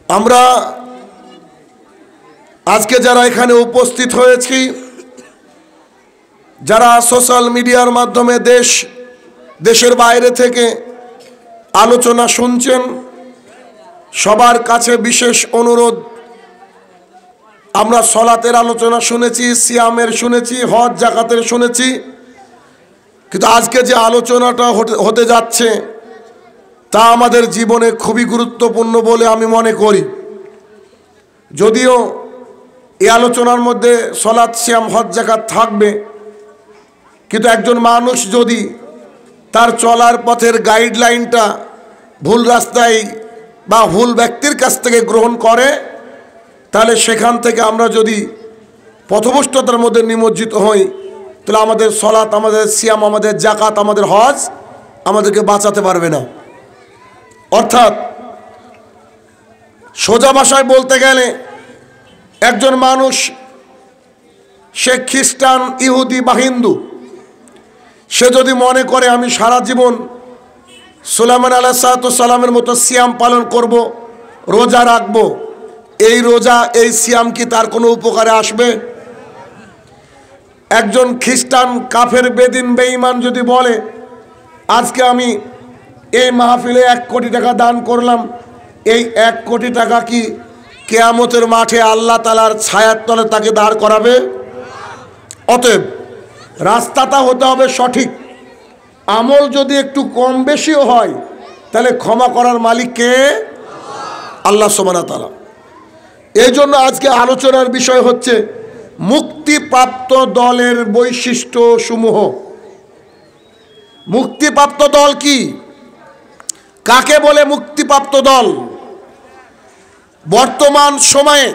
আমরা আজকে যারা এখানে উপস্থিত হয়েছি, যারা সোশ্যাল মিডিয়ার মাধ্যমে দেশের বাইরে থেকে আলোচনা শুনছেন, সবার কাছে বিশেষ অনুরোধ, আমরা সলাতের আলোচনা শুনেছি, সিয়ামের শুনেছি, হজ জাকাতের শুনেছি, কিন্তু আজকে যে আলোচনাটা হতে যাচ্ছে তা আমাদের জীবনে খুবই গুরুত্বপূর্ণ বলে আমি মনে করি। যদিও এই আলোচনার মধ্যে সলাত, সিয়াম, হজ জাকাত থাকবে, কিন্তু একজন মানুষ যদি তার চলার পথের গাইডলাইনটা ভুল রাস্তায় বা ভুল ব্যক্তির কাছ থেকে গ্রহণ করে, তাহলে সেখান থেকে আমরা যদি পথভ্রষ্টতার মধ্যে নিমজ্জিত হই, তাহলে আমাদের সলাত, আমাদের সিয়াম, আমাদের জাকাত, আমাদের হজ আমাদেরকে বাঁচাতে পারবে না। অর্থাৎ সোজা ভাষায় বলতে গেলে একজন মানুষ, সে খ্রিস্টান, ইহুদি বা হিন্দু, সে যদি মনে করে আমি সারা জীবন সুলাইমান আলাইহিসসালামের মতো সিয়াম পালন করব, রোজা রাখবো, এই রোজা, এই সিয়াম কি তার কোনো উপকারে আসবে? একজন খ্রিস্টান, কাফের, বেদিন, বেঈমান যদি বলে আজকে আমি এই মাহফিলে 1 কোটি টাকা দান করলাম, এই 1 কোটি টাকা কি কিয়ামতের মাঠে আল্লাহ তাআলার ছায়ার তলে তাকে দাঁড় করাবে? অতএব রাস্তাটা হতে হবে সঠিক। আমল যদি একটু কম বেশিও হয়, তাহলে ক্ষমা করার মালিক কে? আল্লাহ সুবহানাহু ওয়া তাআলা। এই জন্য আজকে আলোচনার বিষয় হচ্ছে মুক্তিপ্রাপ্ত দলের বৈশিষ্ট্য সমূহ। মুক্তিপ্রাপ্ত দল কি? কাকে বলে মুক্তিপ্রাপ্ত দল? বর্তমান সময়ে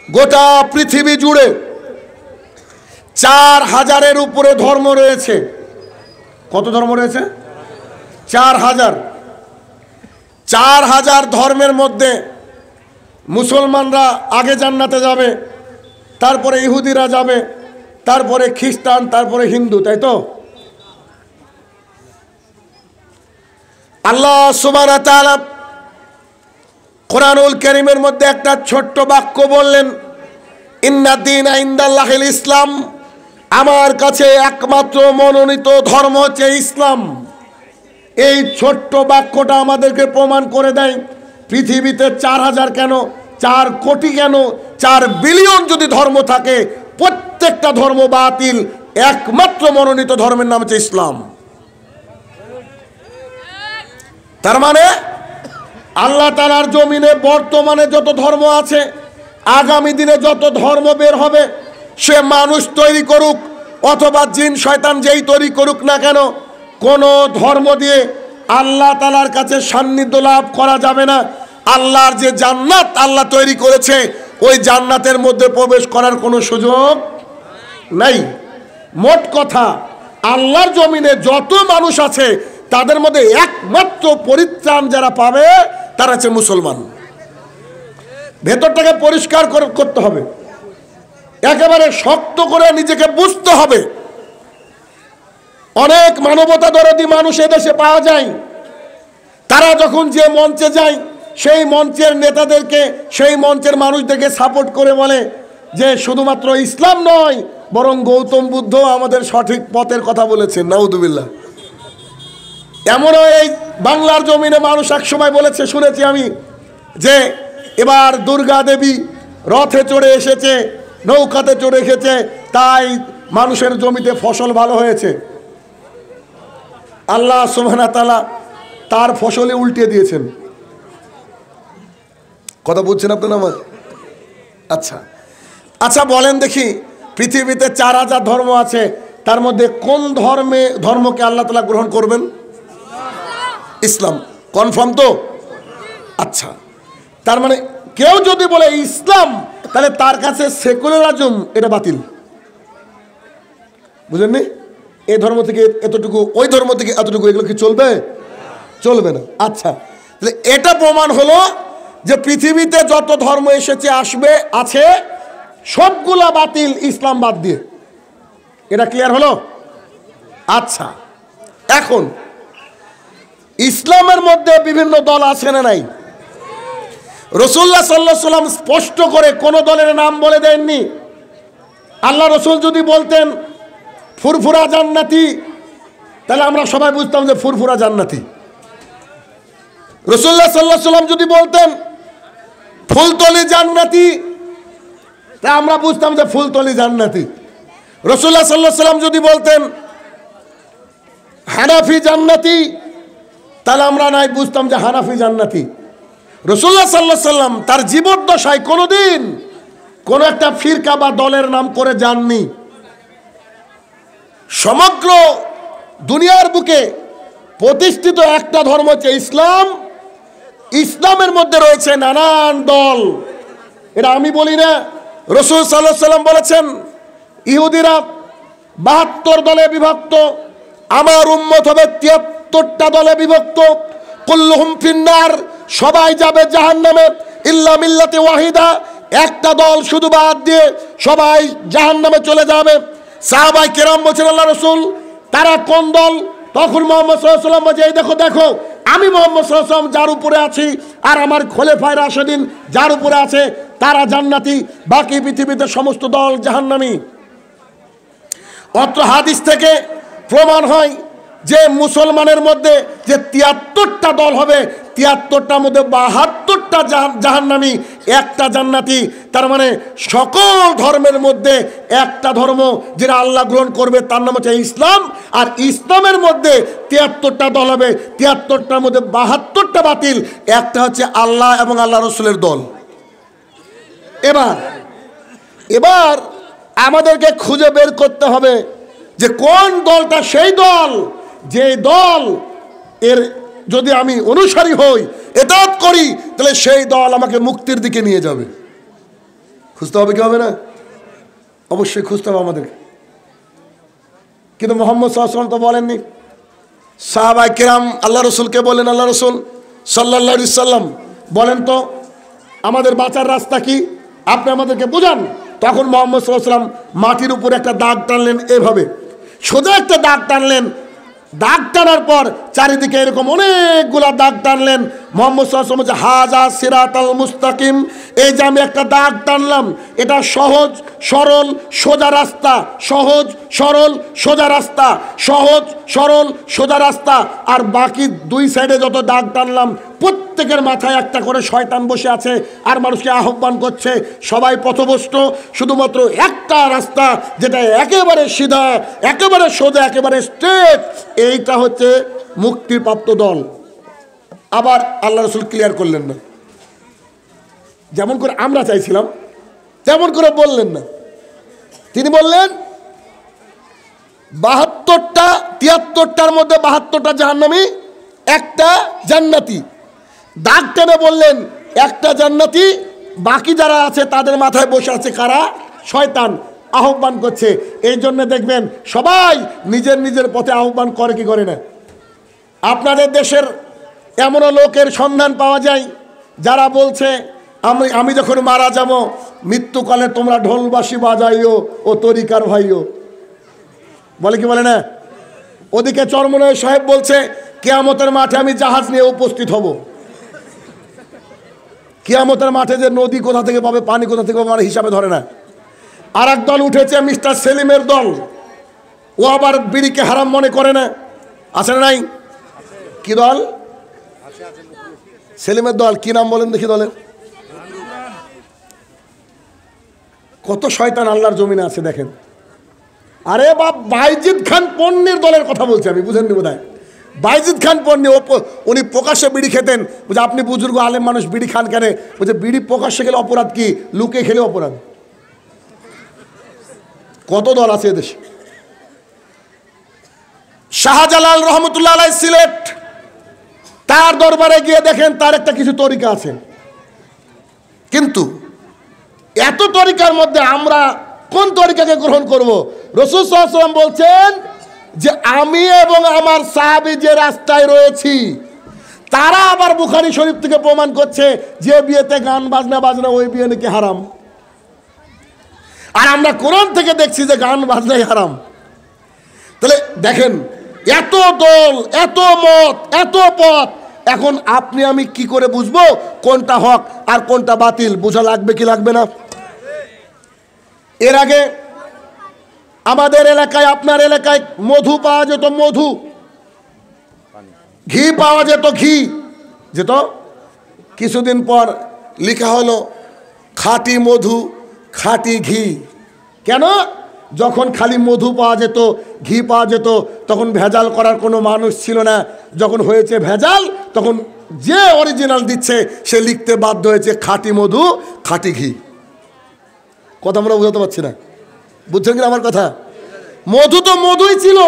গোটা পৃথিবী জুড়ে 4000-এর উপরে ধর্ম রয়েছে। কত ধর্ম রয়েছে? 4000। 4000 ধর্মের মধ্যে মুসলমানরা আগে জান্নাতে যাবে, তারপরে ইহুদিরা যাবে, তারপরে খ্রিস্টান, তারপরে হিন্দু, তাই তো? আল্লাহ সুবহানাহু ওয়া তাআলা কোরআনুল কারীমের মধ্যে একটা ছোট্ট বাক্য বললেন, ইন্নাদ দীনা ইনদাল্লাহিল ইসলাম, আমার কাছে একমাত্র মনোনীত ধর্ম হচ্ছে ইসলাম। এই ছোট্ট বাক্যটা আমাদেরকে প্রমাণ করে দেয় পৃথিবীতে 4000 কেন, 4 কোটি কেন, 4 বিলিয়ন যদি ধর্ম থাকে, প্রত্যেকটা ধর্ম বাতিল, একমাত্র মনোনীত ধর্মের নাম হচ্ছে ইসলাম। তার মানে আল্লাহ তাআলার জমিনে বর্তমানে যত ধর্ম আছে, আগামী দিনে যত ধর্ম বের হবে, সে মানুষ তৈরি করুক অথবা জিন শয়তান যেই তৈরি করুক না কেন, কোনো ধর্ম দিয়ে আল্লাহ তাআলার কাছে সান্নিধ্য লাভ করা যাবে না। আল্লাহর যে জান্নাত আল্লাহ তৈরি করেছে, ওই জান্নাতের মধ্যে প্রবেশ করার কোনো সুযোগ নাই। মোট কথা, আল্লাহর জমিনে যত মানুষ আছে তাদের মধ্যে একমাত্র পরিত্রাণ যারা পাবে তারা হচ্ছে মুসলমান। ভেতরটাকে পরিষ্কার করতে হবে, একেবারে শক্ত করে নিজেকে বুঝতে হবে। অনেক মানবতা দরদী মানুষ এদেশে পাওয়া যায়, তারা যখন যে মঞ্চে যায়, সেই মঞ্চের নেতাদেরকে, সেই মঞ্চের মানুষদেরকে সাপোর্ট করে বলে যে শুধুমাত্র ইসলাম নয়, বরং গৌতম বুদ্ধ আমাদের সঠিক পথের কথা বলেছেন। নাউযুবিল্লাহ। এমনও এই বাংলার জমিনে মানুষ একসময় বলেছে, শুনেছি আমি, যে এবার দুর্গা দেবী রথে চড়ে এসেছে, নৌকাতে চড়ে এসেছে, তাই মানুষের জমিতে ফসল ভালো হয়েছে। আল্লাহ সুবহানাহু ওয়া তাআলা তার ফসলে উল্টে দিয়েছেন। কথা বুঝছেন আপনারা আমার? আচ্ছা আচ্ছা, বলেন দেখি, পৃথিবীতে 4000 ধর্ম আছে, তার মধ্যে কোন ধর্মকে আল্লাহ তাআলা গ্রহণ করবেন? ইসলাম। কনফার্ম তো? আচ্ছা, তার মানে কেউ যদি বলে ইসলাম, তাহলে তার কাছে সেকুলারিজম এটা বাতিল। বুঝলেননি? এই ধর্ম থেকে এতটুকু, ওই ধর্ম থেকে এতটুকু, এগুলো কি চলবে? চলবে না। আচ্ছা, তাহলে এটা প্রমাণ হলো যে পৃথিবীতে যত ধর্ম এসেছে, আসবে, আছে, সবগুলা বাতিল ইসলাম বাদ দিয়ে। এটা ক্লিয়ার হলো? আচ্ছা, এখন ইসলামের মধ্যে বিভিন্ন দল আছে না নাই? রাসূলুল্লাহ সাল্লাল্লাহু আলাইহি সাল্লাম স্পষ্ট করে কোন দলের নাম বলে দেননি। আল্লাহ রাসূল যদি বলতেন ফুরফুরা জান্নাতি, তাহলে আমরা সবাই বুঝতাম যে ফুরফুরা জান্নাতি। রাসূলুল্লাহ সাল্লাল্লাহু আলাইহি সাল্লাম যদি বলতেন ফুলতলি জান্নাতি, তা আমরা বুঝতাম যে ফুলতলি জান্নাতি। রাসূলুল্লাহ সাল্লাল্লাহু আলাইহি সাল্লাম যদি বলতেন হানাফি জান্নাতি, তাহলে আমরা নাই বুঝতাম যে হানাফি জান্নাতি। রাসূলুল্লাহ সাল্লাল্লাহু আলাইহি সাল্লাম তার জীবদ্দশায় কোনোদিন কোন একটা ফিরকা বা দলের নাম করে যাননি। সমগ্র দুনিয়ার বুকে প্রতিষ্ঠিত একটা ধর্ম হচ্ছে ইসলাম। ইসলামের মধ্যে রয়েছে নানান দল, এটা আমি বলি না, রাসূল সাল্লাল্লাহু আলাইহি সাল্লাম বলেছেন ইহুদিরা ৭২ দলে বিভক্ত, আমার উম্মত হবে ৭৩টা দলে বিভক্ত। কুল্লুহুম ফিন্নার, সবাই যাবে জাহান্নামে ইল্লা মিল্লাতি ওয়াহিদা, একটা দল শুধু বাদ দিয়ে সবাই জাহান্নামে চলে যাবে। সাহাবায়ে কেরাম বলছেন আল্লাহ রাসূল তারা কোন দল? তখন মুহাম্মদ সাল্লাল্লাহু আলাইহি ওয়াসাল্লাম বলে এই দেখো দেখো, আমি মুহাম্মদ সাল্লাল্লাহু আলাইহি ওয়াসাল্লাম যার উপরে আছি আর আমার খলিফায়ে রাশিদিন যার উপরে আছে তারা জান্নাতি, বাকি পৃথিবীতে সমস্ত দল জাহান্নামী। অত্র হাদিস থেকে প্রমাণ হয় যে মুসলমানের মধ্যে যে ৭৩টা দল হবে, ৭৩টার মধ্যে ৭২টা জাহান্নামী, একটা জান্নাতি। তার মানে সকল ধর্মের মধ্যে একটা ধর্ম যেটা আল্লাহ গ্রহণ করবে তার নাম হচ্ছে ইসলাম। আর ইসলামের মধ্যে ৭৩টা দল হবে, ৭৩টার মধ্যে ৭২টা বাতিল, একটা হচ্ছে আল্লাহ এবং আল্লাহ রসুলের দল। এবার আমাদেরকে খুঁজে বের করতে হবে যে কোন দলটা সেই দল, যে দল এর যদি আমি অনুসারী হই, ইতাআত করি, তাহলে সেই দল আমাকে মুক্তির দিকে নিয়ে যাবে। খুঁজতে হবে কি হবে না? অবশ্যই খুঁজতে হবে আমাদেরকে। কিন্তু মুহাম্মদ সাল্লাল্লাহু আলাইহি ওয়াসাল্লাম তো বলেননি। সাহাবায়ে কেরাম আল্লাহ রসুলকে বলেন, আল্লাহ রসুল সাল্লাল্লাহু আলাইহি ওয়াসাল্লাম বলেন তো আমাদের বাঁচার রাস্তা কি, আপনি আমাদেরকে বুঝান। তখন মুহাম্মদ সাল্লাল্লাহু আলাইহি ওয়াসাল্লাম মাটির উপর একটা দাগ টানলেন, এভাবে সোজা একটা দাগ টানলেন। দাগ টানার পর চারিদিকে এরকম অনেকগুলা দাগ টানলেন। মুহাম্মদ সাল্লাল্লাহু আলাইহি ওয়াসাল্লাম বলছে হাযা সিরাতাল মুস্তাকিম, এই যে আমি একটা দাগ টানলাম এটা সহজ সরল সোজা রাস্তা, সহজ সরল সোজা রাস্তা, সহজ সরল সোজা রাস্তা। আর বাকি দুই সাইডে যত দাগ টানলাম প্রত্যেকের মাথায় একটা করে শয়তান বসে আছে আর মানুষকে আহ্বান করছে, সবাই পথভ্রষ্ট। শুধুমাত্র একটা রাস্তা যেটা একেবারে সিধা, একেবারে সোজা, একেবারে স্ট্রেট, এইটা হচ্ছে মুক্তিপ্রাপ্ত দল। আবার আল্লাহ রসুল ক্লিয়ার করলেন না, যেমন করে আমরা চাইছিলাম তেমন করে বললেন না। তিনি বললেন ৭২টা, ৭৩টার মধ্যে ৭২টা জাহান্নামী, একটা জান্নাতি। দাগ টেনে বললেন একটা জান্নাতি, বাকি যারা আছে তাদের মাথায় বসে আছে কারা? শয়তান, আহ্বান করছে। এই জন্য দেখবেন সবাই নিজের নিজের পথে আহ্বান করে কি করে না। আপনাদের দেশের এমনও লোকের সন্ধান পাওয়া যায় যারা বলছে আমি যখন মারা যাব মৃত্যুকালে তোমরা ঢোলবাসি বাজাইও ও তরিকার ভাইও, বলে কি বলে না। ওদিকে চরমনাই সাহেব বলছে কিয়ামতের মাঠে আমি জাহাজ নিয়ে উপস্থিত হব। কিয়ামতের মাঠে যে নদী কোথা থেকে পাবে, পানি কোথা থেকে পাবে, হিসাবে ধরে না। আর এক দল উঠেছে মিস্টার সেলিমের দল, ও আবার বিড়িকে হারাম মনে করে না, আছে না নাই? কি দল? সেলিমের দল। কি নাম বলেন দেখি দলের? কত শয়তান আল্লাহর জমিনে আছে দেখেন। আরে বাপ, বাইজিদ খান পন্নির দলের কথা বলছি আমি, বুঝেননি বোধহয়। বাইজিদ খান পন্নি, উনি প্রকাশ্যে বিড়ি খেতেন। বলছে আপনি বুজুর্গ আলেম মানুষ বিড়ি খান কেন? বলছে বিড়ি প্রকাশ্যে খেলে অপরাধ কি, লুকে খেলে অপরাধ। কত দল আছে এদেশে। শাহজালাল রহমতুল্লাহ আলাইহি সিলেট, তার দরবারে গিয়ে দেখেন তার একটা কিছু তরিকা আছে, কিন্তু এত তরিকার মধ্যে আমরা কোন তরিকাকে গ্রহণ করব? রাসূল সাল্লাল্লাহু আলাইহি ওয়াসাল্লাম বলছেন যে আমি এবং আমার সাহাবী যে রাস্তায় রয়েছি, তারা আবার বুখারী শরীফ থেকে প্রমাণ করছে যে বিয়েতে গান বাজনা ওই বিয়ে নাকি হারাম। আর আমরা কোরআন থেকে দেখছি যে গান বাজনাই হারাম। তাহলে দেখেন এত দল, এত মত, এত পথ, এখন আপনি আমি কি করে বুঝবো কোনটা হক আর কোনটা বাতিল? বোঝা লাগবে কি লাগবে না? এর আগে আমাদের এলাকায়, আপনার এলাকায় মধু পাওয়া যেত, মধু, ঘি পাওয়া যেত, ঘি যেত। কিছুদিন পর লেখা হলো খাঁটি মধু, খাঁটি ঘি। কেন? যখন খালি মধু পাওয়া যেত, ঘি পাওয়া যেত, তখন ভেজাল করার কোনো মানুষ ছিল না। যখন হয়েছে ভেজাল, তখন যে অরিজিনাল দিচ্ছে সে লিখতে বাধ্য হয়েছে খাঁটি মধু, খাঁটি ঘি। কথা আমরা বুঝতে পারছি না, বুঝছেন কিনা আমার কথা? মধু তো মধুই ছিল,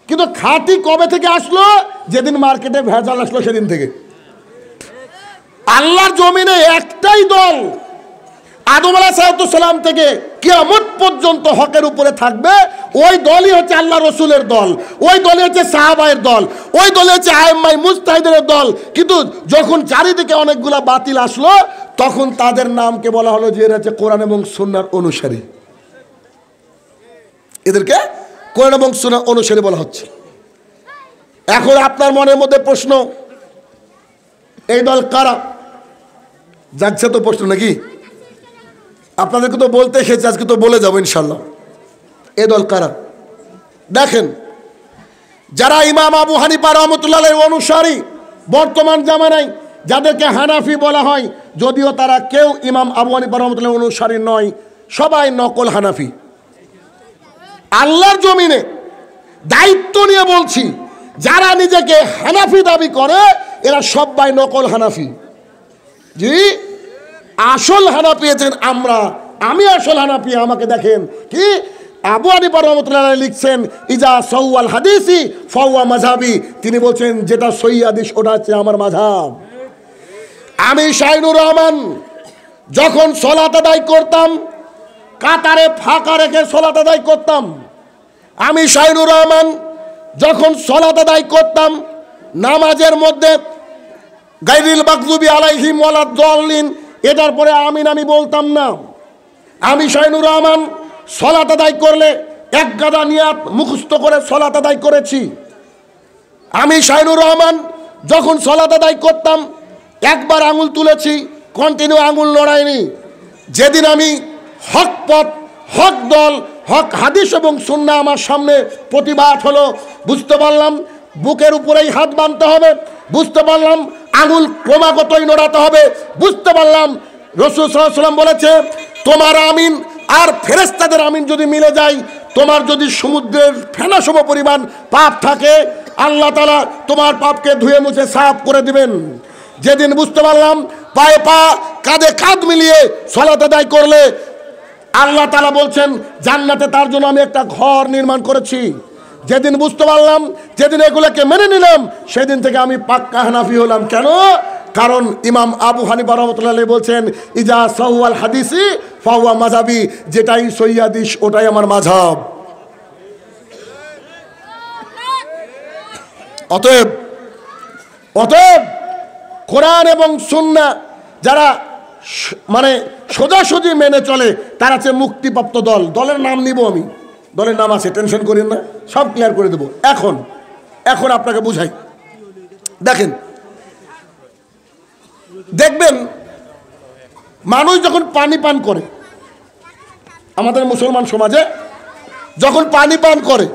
কিন্তু খাঁটি কবে থেকে আসলো? যেদিন মার্কেটে ভেজাল আসলো সেদিন থেকে। আল্লাহর জমিনে একটাই দল আদম আলাইহিস সালাম থেকে কিয়ামত পর্যন্ত হকের উপরে থাকবে, ওই দলই হচ্ছে আল্লাহ রসুলের দল, ওই দলই হচ্ছে সাহাবায়ের দল, ওই দলই হচ্ছে আইম্মায়ে মুজতাহিদের দল। কিন্তু যখন চারিদিকে অনেকগুলা বাতিল আসলো, তখন তাদের নামকে বলা হলো যে এরা হচ্ছে কোরআন এবং সুন্নাহর অনুসারী। এদেরকে কোরআন এবং সুন্নাহর অনুসারী বলা হচ্ছে। এখন আপনার মনের মধ্যে প্রশ্ন, এই দল কারা? যাচ্ছে তো প্রশ্ন নাকি? আপনাদেরকে তো বলতে এসেছি, আজকে তো বলে যাবো ইনশাল্লাহ। এ দল কারা? দেখেন, যারা ইমাম আবু হানিফা রাহমাতুল্লাহ অনুসারী, বর্তমান জামানায় যাদেরকে হানাফি বলা হয়, যদিও তারা কেউ ইমাম আবু হানিফা রাহমাতুল্লাহ অনুসারী নয়, সবাই নকল হানাফি। আল্লাহর জমিনে দায়িত্ব নিয়ে বলছি, যারা নিজেকে হানাফি দাবি করে এরা সবাই নকল হানাফি। জি, আসল হানাফি আছেন আমরা, আমি আসল হানাফি। আমাকে দেখেন কি আবু হানিফা রাহমাতুল্লাহ লিখছেন, ইজা সাওয়াল হাদিসি ফাওয়া মাযহাবি। তিনি বলছেন যেটা সহিহ হাদিস ওটা হচ্ছে আমার মাযহাব। আমি শাহিনুর রহমান যখন সালাত আদায় করতাম, কাতারে ফাঁকা রেখে সালাত আদায় করতাম। আমি শাহিনুর রহমান যখন সালাত আদায় করতাম, নামাজের মধ্যে গায়রিল মাগদুবি আলাইহিম ওয়ালাদ-দাল্লিন এটার পরে আমিন আমি বলতাম না। আমি শাহিনুর রহমান সালাত আদায় করলে এক গাদা নিয়াত মুখস্থ করে সালাত আদায় করেছি। আমি শাহিনুর রহমান যখন সালাত আদায় করতাম একবার আঙুল তুলেছি, কন্টিনিউ আঙুল লড়াইনি। যেদিন আমি হক পথ, হক দল, হক হাদিস এবং সুন্নাহ আমার সামনে প্রতিবাদ হলো, বুঝতে পারলাম বুকের উপরেই হাত বাঁধতে হবে, বুঝতে পারলাম আঙুল ক্রমাগতই নড়াতে হবে, বুঝতে পারলাম রাসূল সাল্লাল্লাহু আলাইহি ওয়াসাল্লাম বলেছে তোমার আমিন আর ফেরেশতাদের আমিন যদি মিলে যায়, তোমার যদি সমুদ্রের ফেনা সম পরিমাণ পাপ থাকে, আল্লাহ তাআলা তোমার পাপকে ধুয়ে মুছে সাফ করে দিবেন। যেদিন বুঝতে পারলাম পায়ে পা কাঁধে কাঁধ মিলিয়ে সালাত আদায় করলে আল্লাহ তাআলা বলছেন জান্নাতে তার জন্য আমি একটা ঘর নির্মাণ করেছি। যেদিন বুঝতে পারলাম, যেদিন এগুলোকে মেনে নিলাম, সেদিন থেকে আমি পাক্কা হানাফি হলাম। কেন? কারণ ইমাম আবু হানিফা রাহমাতুল্লাহ আলাইহি বলছেন ইজা সাওয়াল হাদিসি ফাওয়া মাযহাবি, যেটাই সহিহ হাদিস ওটাই আমার মাযহাব। অতএব কোরআন এবং সুন্নাহ যারা মানে সোজাসুজি মেনে চলে তারা হচ্ছে মুক্তিপ্রাপ্ত দল। দলের নাম নিব আমি, দলের নাম আছে, টেনশন করেন না, সব ক্লিয়ার করে দেবো। এখন আপনাকে বুঝাই। দেখবেন মানুষ যখন পানি পান করে, আমাদের মুসলমান সমাজে যখন পানি পান করে,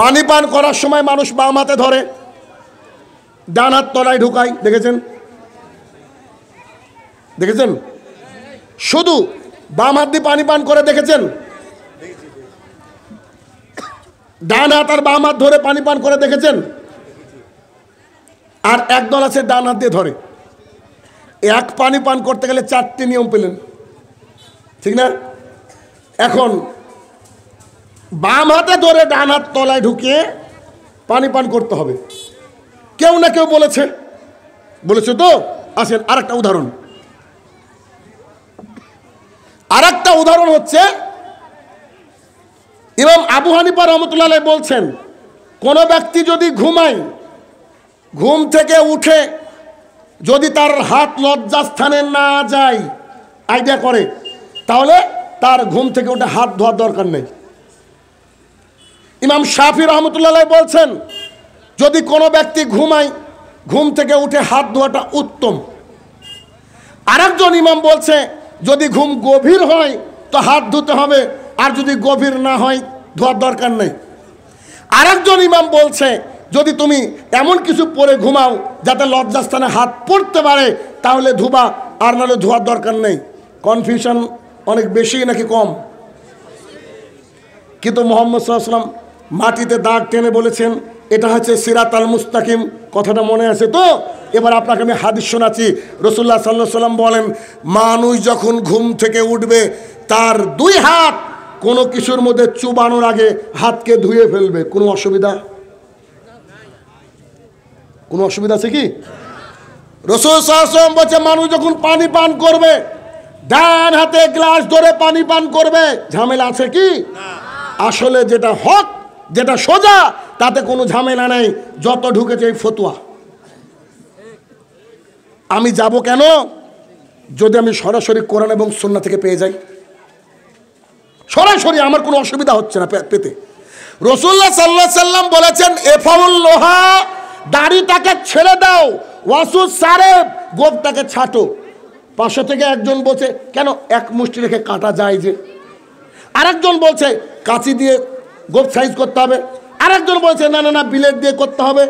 পানি পান করার সময় মানুষ বাম হাতে ধরে, ডান হাত তলায় ঢুকায়। দেখেছেন? শুধু বাম হাত দিয়ে পানি পান করে দেখেছেন? ডান হাত আর বাম হাত ধরে পানি পান করে দেখেছেন? আর একদল আছে ডান হাত দিয়ে ধরে। এক পানি পান করতে গেলে 4টি নিয়ম পেলেন, ঠিক না? এখন বাম হাতে ধরে ডান হাত তলায় ঢুকিয়ে পানি পান করতে হবে। কেউ না কেউ বলেছে তো। আসেন আরেকটা উদাহরণ হচ্ছে ইমাম আবু হানিফা রাহমাতুল্লাহ আলাইহি বলছেন কোন ব্যক্তি যদি ঘুমায়, ঘুম থেকে উঠে যদি তার হাত লজ্জাস্থানে না যায়, আইডিয়া করে, তাহলে তার ঘুম থেকে উঠে হাত ধোয়ার দরকার নেই। ইমাম শাফি রাহমাতুল্লাহ আলাইহি বলছেন যদি কোনো ব্যক্তি ঘুমায়, ঘুম থেকে উঠে হাত ধোয়াটা উত্তম। আরেকজন ইমাম বলছে যদি ঘুম গভীর হয় তো হাত ধুতে হবে, আর যদি গভীর না হয় ধোয়ার দরকার নেই। আরেকজন ইমাম বলছে যদি তুমি এমন কিছু পরে ঘুমাও যাতে লজ্জাস্থানে হাত পড়তে পারে তাহলে ধুবা, আর নাহলে ধোয়ার দরকার নেই। কনফিউশন অনেক বেশি নাকি কম? কিন্তু মুহাম্মদ সাল্লাল্লাহু আলাইহি ওয়াসাল্লাম মাটিতে দাগ টেনে বলেছেন এটা হচ্ছে সিরাতাল মুস্তাকিম। কথাটা মনে আছে তো? এবার আপনাকে আমি হাদিস শোনাচ্ছি। রাসূলুল্লাহ সাল্লাল্লাহু আলাইহি ওয়াসাল্লাম বলেন, মানুষ যখন ঘুম থেকে উঠবে তার দুই হাত কোনো কিছুর মধ্যে চুবানোর আগে হাতকে ধুয়ে ফেলবে। কোনো অসুবিধা আছে কি? রাসূল সাল্লাল্লাহু আলাইহি ওয়াসাল্লাম বলেছে মানুষ যখন পানি পান করবে ডান হাতে গ্লাস ধরে পানি পান করবে। ঝামেলা আছে কি? আসলে যেটা হক, যেটা সোজা, তাতে কোনো ঝামেলা নেই। যত ঢুকেছে এই ফতোয়া। আমি যাব কেন? যদি আমি সরাসরি কোরআন এবং সুন্নাহ থেকে পেয়ে যাই, সরাসরি আমার কোনো অসুবিধা হচ্ছে না পেতে। রাসূলুল্লাহ সাল্লাল্লাহু আলাইহি ওয়াসাল্লাম বলেছেন এফাউল লোহা, দাড়িটাকে ছেড়ে দাও, ওয়াসুস সারেব, গোফটাকে ছাটো। পাশে থেকে একজন বলছে কেন এক মুষ্টি রেখে কাটা যায় যে। আরেকজন বলছে কাঁচি দিয়ে গোফ সাইজ করতে হবে। আরেকজন বলছে না না না বিলেট দিয়ে করতে হবে।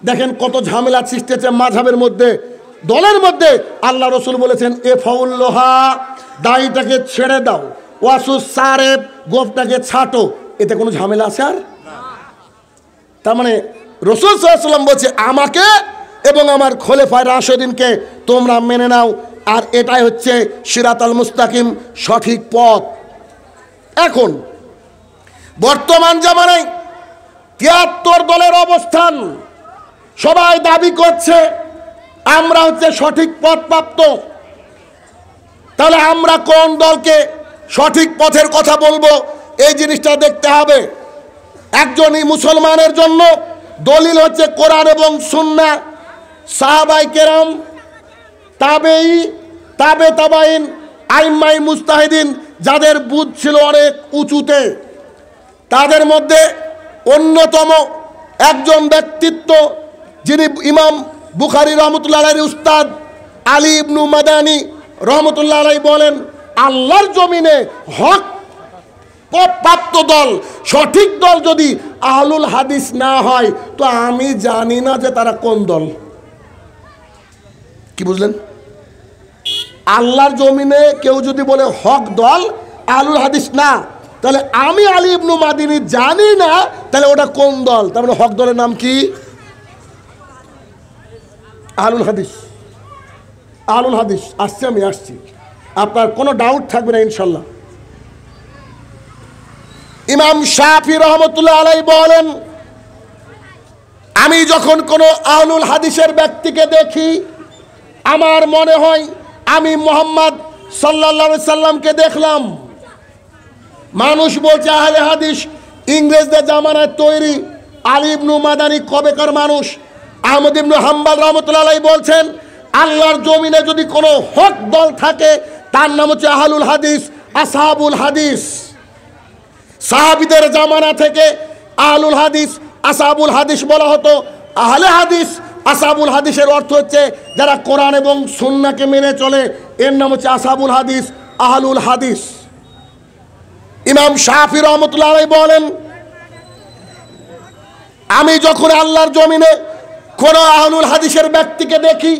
দেখেন কত ঝামেলা সৃষ্টি হচ্ছে মাযহাবের মধ্যে, দলের মধ্যে। আল্লাহ রাসূল বলেছেন এফাউল লোহা, দাড়িটাকে ছেড়ে দাও, ওয়াসুস সারেব, গোফটাকে ছাটো। এতে কোনো ঝামেলা আছে আর? তার মানে রাসূল সাল্লাল্লাহু আলাইহি ওয়াসাল্লাম বলছে আমাকে এবং আমার খোলাফায়ে রাশিদিনকে তোমরা মেনে নাও, আর এটাই হচ্ছে সিরাতাল মুস্তাকিম, সঠিক পথ। এখন বর্তমান জামানায় ৭৩ দলের অবস্থান, সবাই দাবি করছে আমরা হচ্ছে সঠিক পথ প্রাপ্ত। তাহলে আমরা কোন দলকে সঠিক পথের কথা বলবো এই জিনিসটা দেখতে হবে। একজনই মুসলমানের জন্য দলিল হচ্ছে কোরআন এবং সুন্নাহ, সাহাবায়ে কেরাম, তাবেঈ, তাবে তাবাইন, আইম্মায়ে মুজতাহিদিন, যাদের বুঝ ছিল অনেক উঁচুতে। তাদের মধ্যে অন্যতম একজন ব্যক্তিত্ব যিনি ইমাম বুখারী রহমতুল্লাহ আলাইহির উস্তাদ আলী ইবনু মাদানী রহমতুল্লাহ আলাইহি বলেন আল্লাহর জমিনে হক প্রাপ্ত দল, সঠিক দল যদি আহলুল হাদিস না হয় তো আমি জানি না যে তারা কোন দল। কি বুঝলেন? আল্লাহর জমিনে কেউ যদি বলে হক দল আহলুল হাদিস না, তাহলে আমি আলী ইবনু মাদানী জানি না তাহলে ওটা কোন দল। তার মানে হক দলের নাম কি? আহলুল হাদিস। আহলুল হাদিস আসছে, আমি আসছি, আপনার কোনো ডাউট থাকবে না ইনশাল্লাহ। ইমাম শাফি রহমতুল্লাহ আলাইহি বলেন আমি যখন কোনো আহলুল হাদিসের ব্যক্তিকে দেখি আমার মনে হয় আমি মুহাম্মদ সাল্লাল্লাহু আলাইহি সাল্লামকে দেখলাম। মানুষ বলছে আহলে হাদিস ইংরেজদের জামানায় তৈরি। আলী ইবনু মাদানী কবেকার মানুষ? আহমদ ইবনু হাম্বল রহমতুল্লাহ আলাইহি বলছেন আল্লাহর জমিনে যদি কোনো হক দল থাকে তার নাম হচ্ছে আহলুল হাদিস, আসহাবুল হাদিস। সাহাবীদের জামানা থেকে আহলুল হাদিস, আসহাবুল হাদিস বলা হতো। আহলে হাদিস, আসহাবুল হাদিসের অর্থ হচ্ছে যারা কোরআন এবং সুন্নাহকে মেনে চলে, এর নাম হচ্ছে আসহাবুল হাদিস, আহলুল হাদিস। ইমাম শাফি রহমতুল্লাহ আলাইহি বলেন আমি যখন আল্লাহর জমিনে কোন আহলুল হাদিসের ব্যক্তিকে দেখি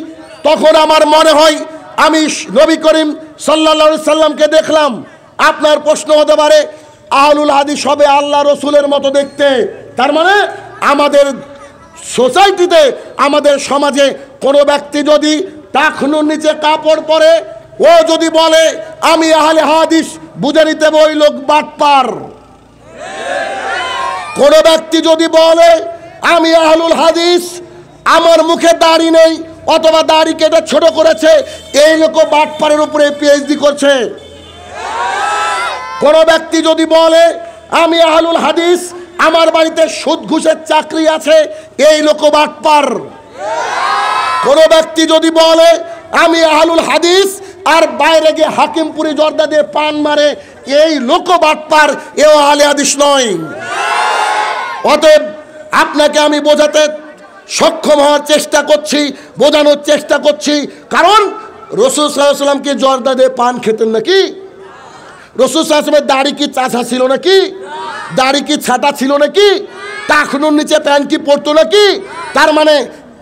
তখন আমার মনে হয় আমি নবী করিম সাল্লাল্লাহু আলাইহি সাল্লামকে দেখলাম। আপনার প্রশ্ন হতে পারে আহলুল হাদিস হবে আল্লাহ রসুলের মতো দেখতে, তার মানে আমাদের সোসাইটিতে, আমাদের সমাজে কোনো ব্যক্তি যদি টাকনুর নিচে কাপড় পরে ও যদি বলে আমি আহলে হাদিস, বুঝে নিতে হবে ওই লোক বাটপার। কোনো ব্যক্তি যদি বলে আমি আহলুল হাদিস, আমার মুখে দাড়ি নেই অথবা দাড়ি কেটে ছোট করেছে, এই লোক বাটপারের উপরে পিএইচডি করছে। কোন ব্যক্তি যদি বলে আমি আহলুল হাদিস, আমার বাড়িতে সুদ ঘুষের চাকরি আছে, এই লোক বাটপার। কোন ব্যক্তি যদি বলে আমি আহলুল হাদিস আর বাইরে গিয়ে হাকিমপুরি জর্দা দিয়ে পান মারে, এই লোক বাটপার, এও আহলে হাদিস নয়। অতএব আপনাকে আমি বোঝাতে সক্ষম হওয়ার চেষ্টা করছি, বোঝানোর চেষ্টা করছি। কারণ রাসূল সাল্লাল্লাহু আলাইহি ওয়াসাল্লাম কি জর্দা দিয়ে পান খেতেন নাকি? রাসূল সাল্লাল্লাহু আলাইহি ওয়াসাল্লামের দাড়ি কি চাঁচা ছিল নাকি? দাড়ি কি ছাটা ছিল নাকি? টাকনুর নিচে প্যান্ট কি পরতো নাকি? তার মানে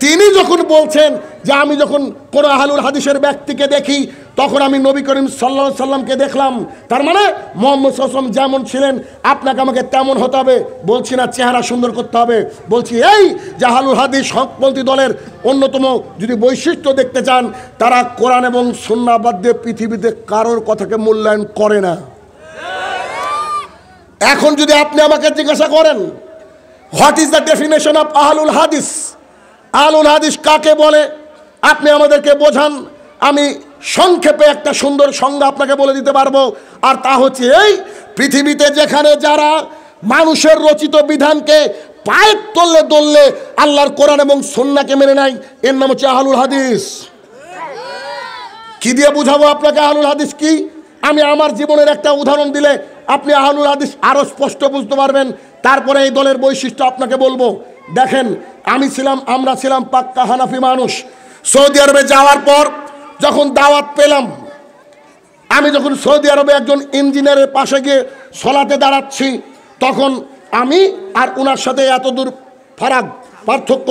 তিনি যখন বলছেন যে আমি যখন কোন আহলুল হাদিসের ব্যক্তিকে দেখি তখন আমি নবী করিম সাল্লাল্লাহু আলাইহি সাল্লামকে দেখলাম। তার মানে মুহাম্মদ সাল্লাল্লাহু আলাইহি ওয়াসাল্লাম যেমন ছিলেন আপনাকে আমাকে তেমন হতে হবে। বলছি না চেহারা সুন্দর করতে হবে, বলছি এই যে আহলুল হাদিস হকপন্থী দলের অন্যতম যদি বৈশিষ্ট্য দেখতে চান, তারা কোরআন এবং সুন্নাহ বাদ দিয়ে পৃথিবীতে কারোর কথাকে মূল্যায়ন করে না। এখন যদি আপনি আমাকে জিজ্ঞাসা করেন what is the definition of আহলুল হাদিস, আহলুল হাদিস কাকে বলে, আপনি আমাদেরকে বোঝান। আমি সংক্ষেপে একটা সুন্দর সংজ্ঞা আপনাকে বলে দিতে পারবো, আর তা হচ্ছে এই পৃথিবীতে যেখানে যারা মানুষের রচিত বিধানকে পায়ের তললে দললে আল্লাহর কোরআন এবং সুন্নাহকে মেনে নেয়, এর নাম হচ্ছে আহলুল হাদিস। কি দিয়ে বুঝাবো আপনাকে আহলুল হাদিস কি? আমি আমার জীবনের একটা উদাহরণ দিলে আপনি আহলুল হাদিস আরো স্পষ্ট বুঝতে পারবেন। তারপরে এই দলের বৈশিষ্ট্য আপনাকে বলবো। দেখেন আমরা ছিলাম পাক্কা হানাফি মানুষ। সৌদি আরবে যাওয়ার পর যখন দাওয়াত পেলাম, আমি যখন সৌদি আরবে একজন ইঞ্জিনিয়ারের পাশে গিয়ে সলাতে দাঁড়াচ্ছি, তখন আমি আর ওনার সাথে এত দূর পার্থক্য,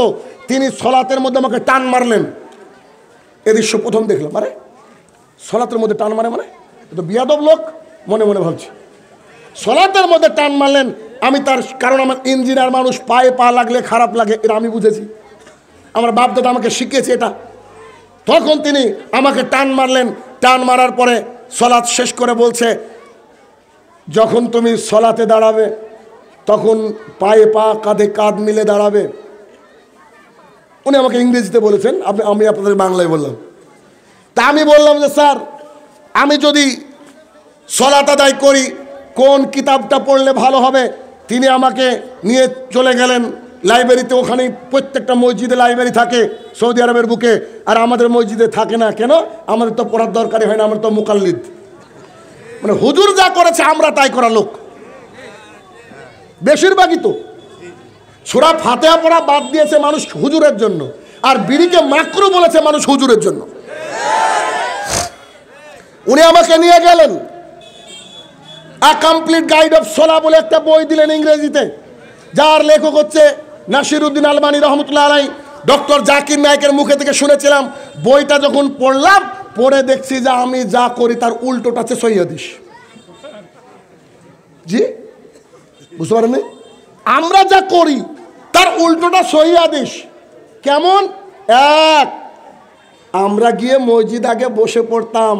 তিনি সলাতের মধ্যে আমাকে টান মারলেন। এ দৃশ্য প্রথম দেখলাম। আরে সলাতের মধ্যে টান মারে মানে তো বিয়াদব লোক মনে মনে ভাবছি। সলাতের মধ্যে টান মারলেন, আমি তার কারণ আমার ইঞ্জিনিয়ার মানুষ, পায়ে পা লাগলে খারাপ লাগে, এটা আমি বুঝেছি, আমার বাপ দাদা আমাকে শিখিয়েছে এটা। তখন তিনি আমাকে টান মারলেন, টান মারার পরে সলাত শেষ করে বলছে যখন তুমি সলাতে দাঁড়াবে তখন পায়ে পা কাঁধে কাঁধ মিলে দাঁড়াবে। উনি আমাকে ইংরেজিতে বলেছেন, আমি আপনাদের বাংলায় বললাম। তা আমি বললাম যে স্যার আমি যদি সলাত আদায় করি কোন কিতাবটা পড়লে ভালো হবে? তিনি আমাকে নিয়ে চলে গেলেন লাইব্রেরিতে। ওখানে প্রত্যেকটা মসজিদে লাইব্রেরি থাকে সৌদি আরবের বুকে, আর আমাদের মসজিদে থাকে না কেন? আমাদের তো পড়ার দরকারই হয় না, আমরা তো মুকাল্লিদ, মানে হুজুর যা করেছে আমরা তাই করা লোক বেশিরভাগই। তো সূরা ফাতিহা পড়া বাদ দিয়েছে মানুষ হুজুরের জন্য, আর বিড়িকে মাকরু বলেছে মানুষ হুজুরের জন্য। উনি আমাকে নিয়ে গেলেন, আ কমপ্লিট গাইড অফ সোলা বলে একটা বই দিলেন ইংরেজিতে, যার লেখক হচ্ছে নাসিরউদ্দিন আলবানী রহমতুল্লাহ আলাইহি। ডক্টর জাকির নায়েকের মুখে থেকে শুনেছিলাম। বইটা যখন পড়লাম, পড়ে দেখছি যে আমি যা করি তার উল্টোটা হচ্ছে সহিহ হাদিস। জি বুঝতে পারেননি? আমরা যা করি তার উল্টোটা সহিহ হাদিস। কেমন? এক, আমরা গিয়ে মসজিদ আগে বসে পড়তাম।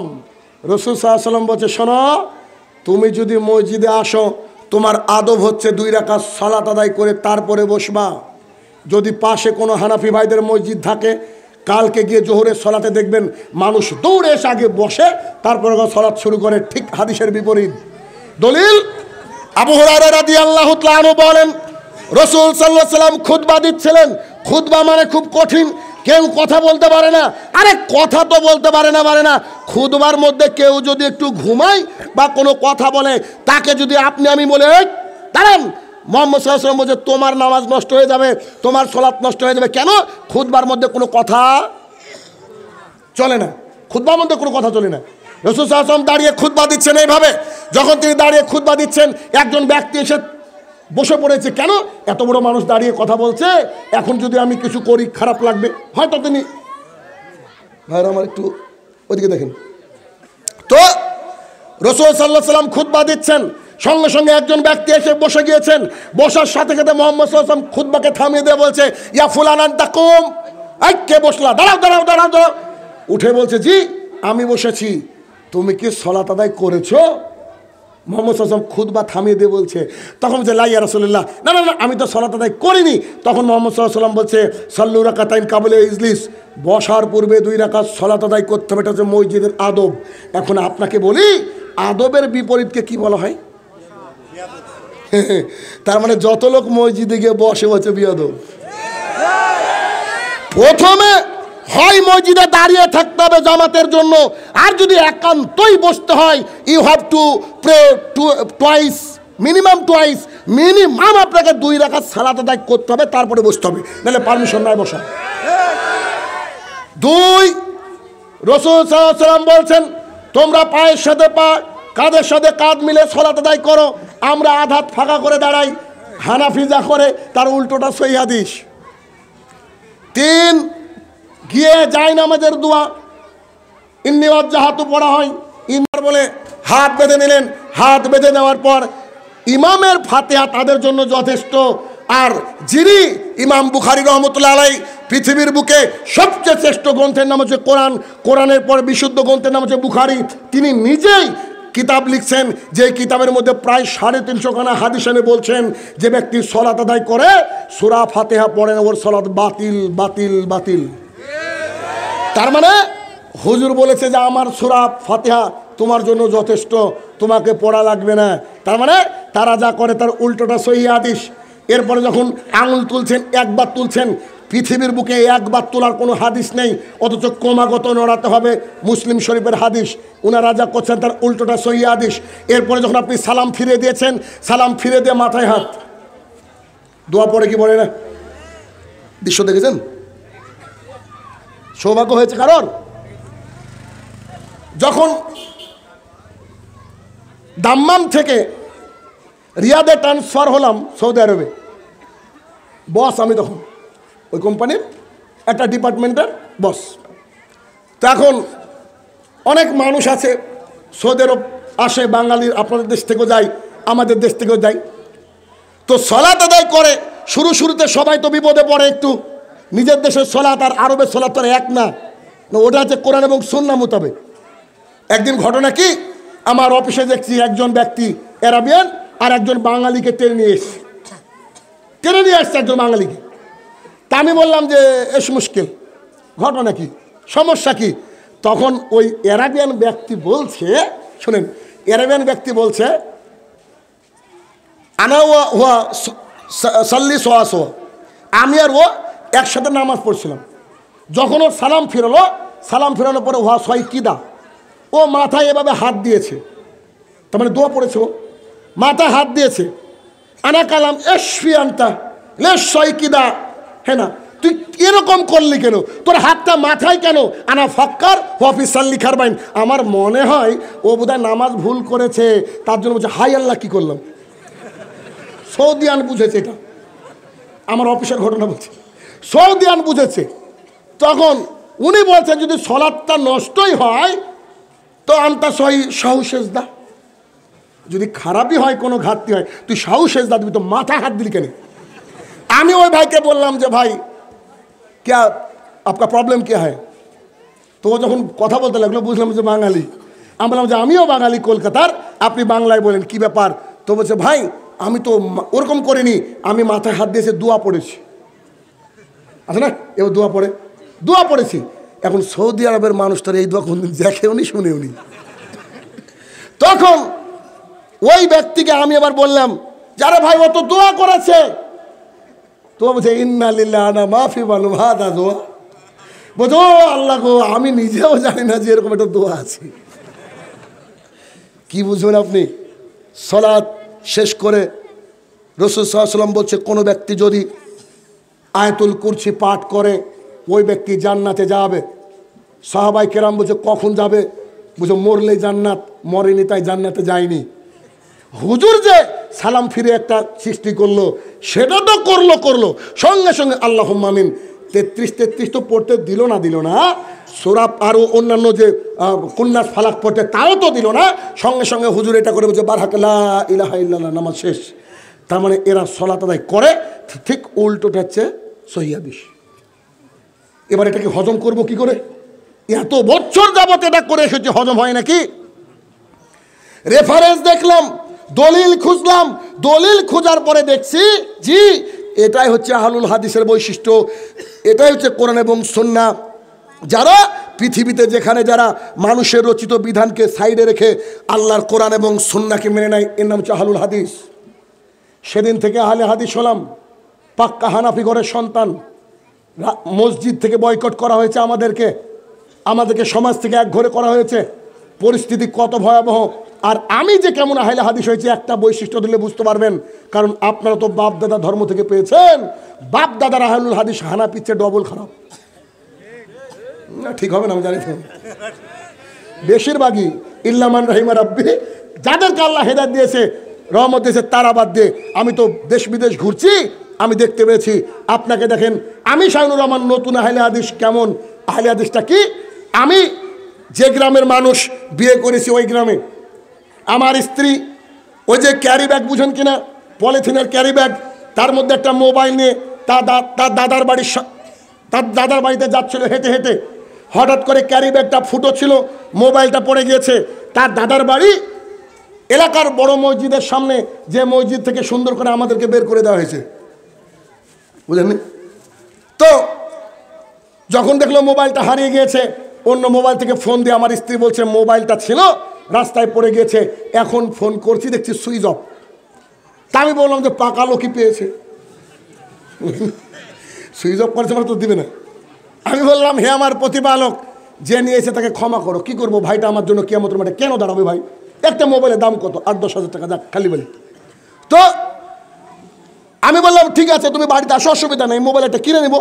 রাসূল সাল্লাল্লাহু আলাইহি ওয়াসাল্লাম বলছে শোনো, তুমি যদি মসজিদে আসো তোমার আদব হচ্ছে 2 রাকাত সালাত আদায় করে তারপরে বসবা। যদি পাশে কোনো হানাফি ভাইদের মসজিদ থাকে, কালকে গিয়ে জোহরের সলাতে দেখবেন মানুষ দৌড়ে এসে আগে বসে তারপরে সলাত শুরু করে, ঠিক হাদিসের বিপরীত। দলিল আবু হুরায়রা রাদিয়াল্লাহু তাআলা আনহু বলেন রাসূল সাল্লাল্লাহু আলাইহি ওয়াসাল্লাম খুতবা দিচ্ছিলেন। খুতবা মানে খুব কঠিন, কেউ কথা বলতে পারে না। আরে কথা তো বলতে পারে না, খুতবার মধ্যে কেউ যদি একটু ঘুমায় বা কোনো কথা বলে, তাকে যদি আপনি আমি বলে দাঁড়ান, মুহাম্মদ সাল্লাল্লাহু আলাইহি ওয়াসাল্লাম বলছে তোমার নামাজ নষ্ট হয়ে যাবে, তোমার সালাত নষ্ট হয়ে যাবে। কেন? খুতবার মধ্যে কোনো কথা চলে না, খুতবার মধ্যে কোনো কথা চলে না। রাসূল সাল্লাল্লাহু আলাইহি ওয়াসাল্লাম দাঁড়িয়ে খুতবা দিচ্ছেন এইভাবে। যখন তিনি দাঁড়িয়ে খুতবা দিচ্ছেন, একজন ব্যক্তি এসে বসে পড়েছে। কেন? এত বড় মানুষ দাঁড়িয়ে কথা বলছে, এখন যদি আমি কিছু করি খারাপ লাগবে। হয়তো তিনি ভাইরা আমার একটু ওদিকে দেখেন তো, রাসূল সাল্লাল্লাহু আলাইহি ওয়াসাল্লাম খুতবা দিচ্ছেন, সঙ্গে সঙ্গে একজন ব্যক্তি এসে বসে গিয়েছেন। বসার সাথে সাথে মুহাম্মদ সাল্লাল্লাহু আলাইহি ওয়াসাল্লাম খুতবাকে থামিয়ে দিয়ে বলছে ইয়া ফুলান আনতা কুম, এই কে বসলা? দাঁড়াও দাঁড়াও দাঁড়াও দাঁড়াও। উঠে বলছে জি আমি বসেছি। তুমি কি সালাত আদায় করেছো? মুহাম্মদ সাল্লাল্লাহু আলাইহি ওয়াসাল্লাম খুতবা থামিয়ে দিয়ে বলছে, তখন বলছে লা ইয়া রাসূলুল্লাহ, না না না আমি তো সালাত আদায় করিনি। তখন মুহাম্মদ সাল্লাল্লাহু আলাইহি ওয়াসাল্লাম বলছে সাল্লু রাকাতাইন কাবলা ইজলিস, বসার পূর্বে 2 রাকাত সালাত আদায় করতে হবে, এটা হচ্ছে মসজিদের আদব। এখন আপনাকে বলি আদবের বিপরীতকে কি বলা হয়? তার মানে যত লোক মসজিদে গিয়ে বসে বসে বিয়াদব। প্রথমে হয় মসজিদে দাঁড়িয়ে থাকতে হবে জামাতের জন্য, আর যদি একান্তই বসতে হয় you have to pray twice, minimum twice, minimum আপনাকে 2 রাকাত সালাত আদায় করতে হবে, তারপরে বসতে হবে, নাহলে পারমিশন নাই বসা। 2, রাসূল সাল্লাল্লাহু আলাইহি ওয়াসাল্লাম বলছেন তোমরা পায়ের সাথে পা, কাঁধের সাথে কাঁধ মিলে সালাত আদায় করো। আমরা আধাত ফাঁকা করে দাঁড়াই, হানাফি যা করে তার উল্টোটা সহিহ হাদিস। 3, গিয়ে যায় নামাজের দোয়া ইন্নী ওয়াজ্জাহাতু পড়া হয়, ইমাম বলে হাত বেঁধে নিলেন, হাত বেঁধে নেওয়ার পর ইমামের ফাতিহা তাদের জন্য যথেষ্ট। আর যিনি ইমাম বুখারী রহমতুল্লাহ আলাইহি পৃথিবীর বুকে সবচেয়ে শ্রেষ্ঠ গ্রন্থের নাম হচ্ছে কোরআন, কোরআনের পর বিশুদ্ধ গ্রন্থের নাম হচ্ছে বুখারী, তিনি নিজেই কিতাব লিখছেন, যে কিতাবের মধ্যে প্রায় 350 খানা হাদিস এনে বলছেন যে ব্যক্তি সালাত আদায় করে সূরা ফাতিহা পড়ে না, ওর সালাত বাতিল বাতিল বাতিল। তার মানে হুজুর বলেছে যে আমার সূরা ফাতিহা তোমার জন্য যথেষ্ট, তোমাকে পড়া লাগবে না। তার মানে তারা যা করে তার উল্টোটা সহিহ হাদিস। এরপরে যখন আঙুল তুলছেন, একবার তুলছেন, পৃথিবীর বুকে একবার তোলার কোনো হাদিস নেই, অথচ ক্রমাগত নড়াতে হবে, মুসলিম শরীফের হাদিস। ওনারা যা করছেন তার উল্টোটা সহিহ হাদিস। এরপরে যখন আপনি সালাম ফিরে দিয়েছেন, সালাম ফিরে দিয়ে মাথায় হাত, দোয়া পড়ে কি বলে না? দৃশ্য দেখেছেন? সৌভাগ্য হয়েছে কারণ যখন দাম্মাম থেকে রিয়াদে ট্রান্সফার হলাম সৌদি আরবে, বস আমি তখন ওই কোম্পানির একটা ডিপার্টমেন্টের বস। তো এখন অনেক মানুষ আছে সৌদি আরব আসে, বাঙালির, আপনাদের দেশ থেকেও যায়, আমাদের দেশ থেকেও যায়। তো সালাত আদায় করে শুরুতে সবাই তো বিপদে পড়ে একটু, নিজের দেশের সালাত আর আরবের সালাত তো এক না, ওটা হচ্ছে কোরআন এবং সুন্নাহ মোতাবেক। একদিন ঘটনা কি, আমার অফিসে দেখছি একজন ব্যক্তি আরাবিয়ান আর একজন বাঙালিকে টেনে নিয়ে আসছে একজন বাঙালিকে। তা আমি বললাম যে এস মুশকিল, ঘটনা কি, সমস্যা কি? তখন ওই আরাবিয়ান ব্যক্তি বলছে, শুনেন, আরাবিয়ান ব্যক্তি বলছে আনা ওয়া সাল্লি সোয়া সোয়া, আমি আর ও একসাথে নামাজ পড়ছিলাম। যখন ও সালাম ফিরলো, সালাম ফিরানোর পরে ওয়া সয় কিদা, ও মাথায় এভাবে হাত দিয়েছে, তার মানে দোয়া পড়েছে, ও মাথায় হাত দিয়েছে। আনা কালাম এসফি আনতা লেশ সয় কিদা, হ্যাঁ না, তুই এরকম করলি কেন, তোর হাতটা মাথায় কেন? আনা ফাক্কার ওয়াফি সাল্লি খারবাইন, আমার মনে হয় ও বোধহয় নামাজ ভুল করেছে, তার জন্য বলছে হাই আল্লাহ কি করলাম। সৌদিয়ান বুঝেছে, এটা আমার অফিসের ঘটনা বলছে, সৌদিয়ান বুঝেছে। তখন উনি বলছেন যদি সলাৎটা নষ্টই হয় তো আনতা সাহু সেজদা, যদি খারাপই হয়, কোনো ঘাটতি হয়, তুই সাহু সেজদা দিবি, তো মাথায় হাত দিলি কেন? আমি ওই ভাইকে বললাম যে ভাই क्या आपका प्रॉब्लम क्या है? তো ও যখন কথা বলতে লাগলো বুঝলাম যে বাঙালি। আমি বললাম যে আমিও বাঙালি কলকাতার, আপনি বাংলায় বলেন কি ব্যাপার? তো বলছে ভাই আমি তো ওরকম করিনি, আমি মাথায় হাত দিয়েছে দোয়া পড়েছি। আচ্ছা না, এবার দোয়া পড়েছি। এখন সৌদি আরবের মানুষটার এই দোয়া কোনদিন দেখেও নি শুনেও নি। তখন ওই ব্যক্তিকে আমি আবার বললাম যারা ভাই ও তো দোয়া করেছে, তো বলছে ইন্না লিল্লাহি আনা মাফি মালুম হাদা দোয়া, বলছো আল্লাহ গো আমি নিজেও জানি না যে এরকম একটা দোয়া আছে। কি বুঝবেন আপনি? সালাত শেষ করে রাসূল সাল্লাল্লাহু আলাইহি ওয়াসাল্লাম বলছে কোনো ব্যক্তি যদি আয়াতুল কুরসি পাঠ করে ওই ব্যক্তি জান্নাতে যাবে। সাহাবাই কেরাম বলছে কখন যাবে? বলছে মরলেই জান্নাত, মরেনি তাই জান্নাতে যায়নি। হুজুর যে সালাম ফিরে একটা সৃষ্টি করলো সেটা তো করলো সঙ্গে সঙ্গে আল্লাহুম্মা আমিন 33 তো পড়তে দিল না সূরা আরও অন্যান্য যে কুন্নাস ফালাক পড়তে তাও তো দিল না, সঙ্গে সঙ্গে হুজুর এটা করে বলছে বারহাক লা ইলাহা ইল্লাল্লাহ, নামাজ শেষ। তার মানে এরা সালাত আদায় করে, ঠিক উল্টোটা হচ্ছে সহিহ হাদিস। এবার এটাকে হজম করব কি করে? এত বছর যাবত এটা করে এসেছে, হজম হয় নাকি? রেফারেন্স দেখলাম, দলিল খুঁজলাম, দলিল খোঁজার পরে দেখছি জি এটাই হচ্ছে আহলুল হাদিসের বৈশিষ্ট্য, এটাই হচ্ছে কোরআন এবং সুন্নাহ। যারা পৃথিবীতে যেখানে যারা মানুষের রচিত বিধানকে সাইডে রেখে আল্লাহর কোরআন এবং সুন্নাহকে মেনে নেয়, এর নাম হচ্ছে আহলুল হাদিস। সেদিন থেকে আহলে হাদিস হলাম, পাক্কা হানাফি ঘরের সন্তান। মসজিদ থেকে বয়কট করা হয়েছে আমাদেরকে সমাজ থেকে এক ঘরে করা হয়েছে। পরিস্থিতি কত ভয়াবহ, আর আমি যে কেমন আহলে হাদিস হয়েছি একটা বৈশিষ্ট্য দিলে বুঝতে পারবেন, কারণ আপনারা তো বাপ দাদা ধর্ম থেকে পেয়েছেন। বাপ দাদার আহলুল হাদিস হানাফির চেয়ে ডবল খারাপ। না ঠিক হবে না আমি জানি তো, বেশিরভাগই ইল্লামান রাহিমা রাব্বি, যাদেরকে আল্লাহ হেদায়েত দিয়েছে রহমত দিয়েছে তারা বাদ দিয়ে। আমি তো দেশ বিদেশ ঘুরছি, আমি দেখতে পেয়েছি। আপনাকে দেখেন, আমি শাহিনুর রহমান নতুন আহলে হাদিস কেমন, আহলে হাদিসটা কি, আমি যে গ্রামের মানুষ বিয়ে করেছি ওই গ্রামে আমার স্ত্রী ওই যে ক্যারি ব্যাগ বুঝেন কিনা, পলিথিনের ক্যারি ব্যাগ, তার মধ্যে একটা মোবাইল নিয়ে তার দাদার বাড়িতে যাচ্ছিল হেঁটে হেঁটে। হঠাৎ করে ক্যারি ব্যাগটা ফুটো ছিল, মোবাইলটা পড়ে গিয়েছে। তার দাদার বাড়ি এলাকার বড় মসজিদের সামনে, যে মসজিদ থেকে সুন্দর করে আমাদেরকে বের করে দেওয়া হয়েছে, বুঝলেন। তো যখন দেখলো মোবাইলটা হারিয়ে গিয়েছে, অন্য মোবাইল থেকে ফোন দিয়ে আমার স্ত্রী বলছে মোবাইলটা ছিল রাস্তায় পড়ে গিয়েছে, এখন ফোন করছি দেখছি সুইচ অফ। তা আমি বললাম যে পাকা লোকই পেয়েছে, সুইচ অফ করেছে মানে তো দিবে না। আমি বললাম হে আমার প্রতিপালক, যে নিয়েছে তাকে ক্ষমা করো। কি করবো, ভাইটা আমার জন্য কিয়ামতের মাঠে কেন দাঁড়াবে ভাই? একটা মোবাইলের দাম কত? 8-10 হাজার টাকা, যাক খালি বলি। তো আমি বললাম ঠিক আছে তুমি বাড়িতে আসো, অসুবিধা নেই, মোবাইল একটা কিনে নেব।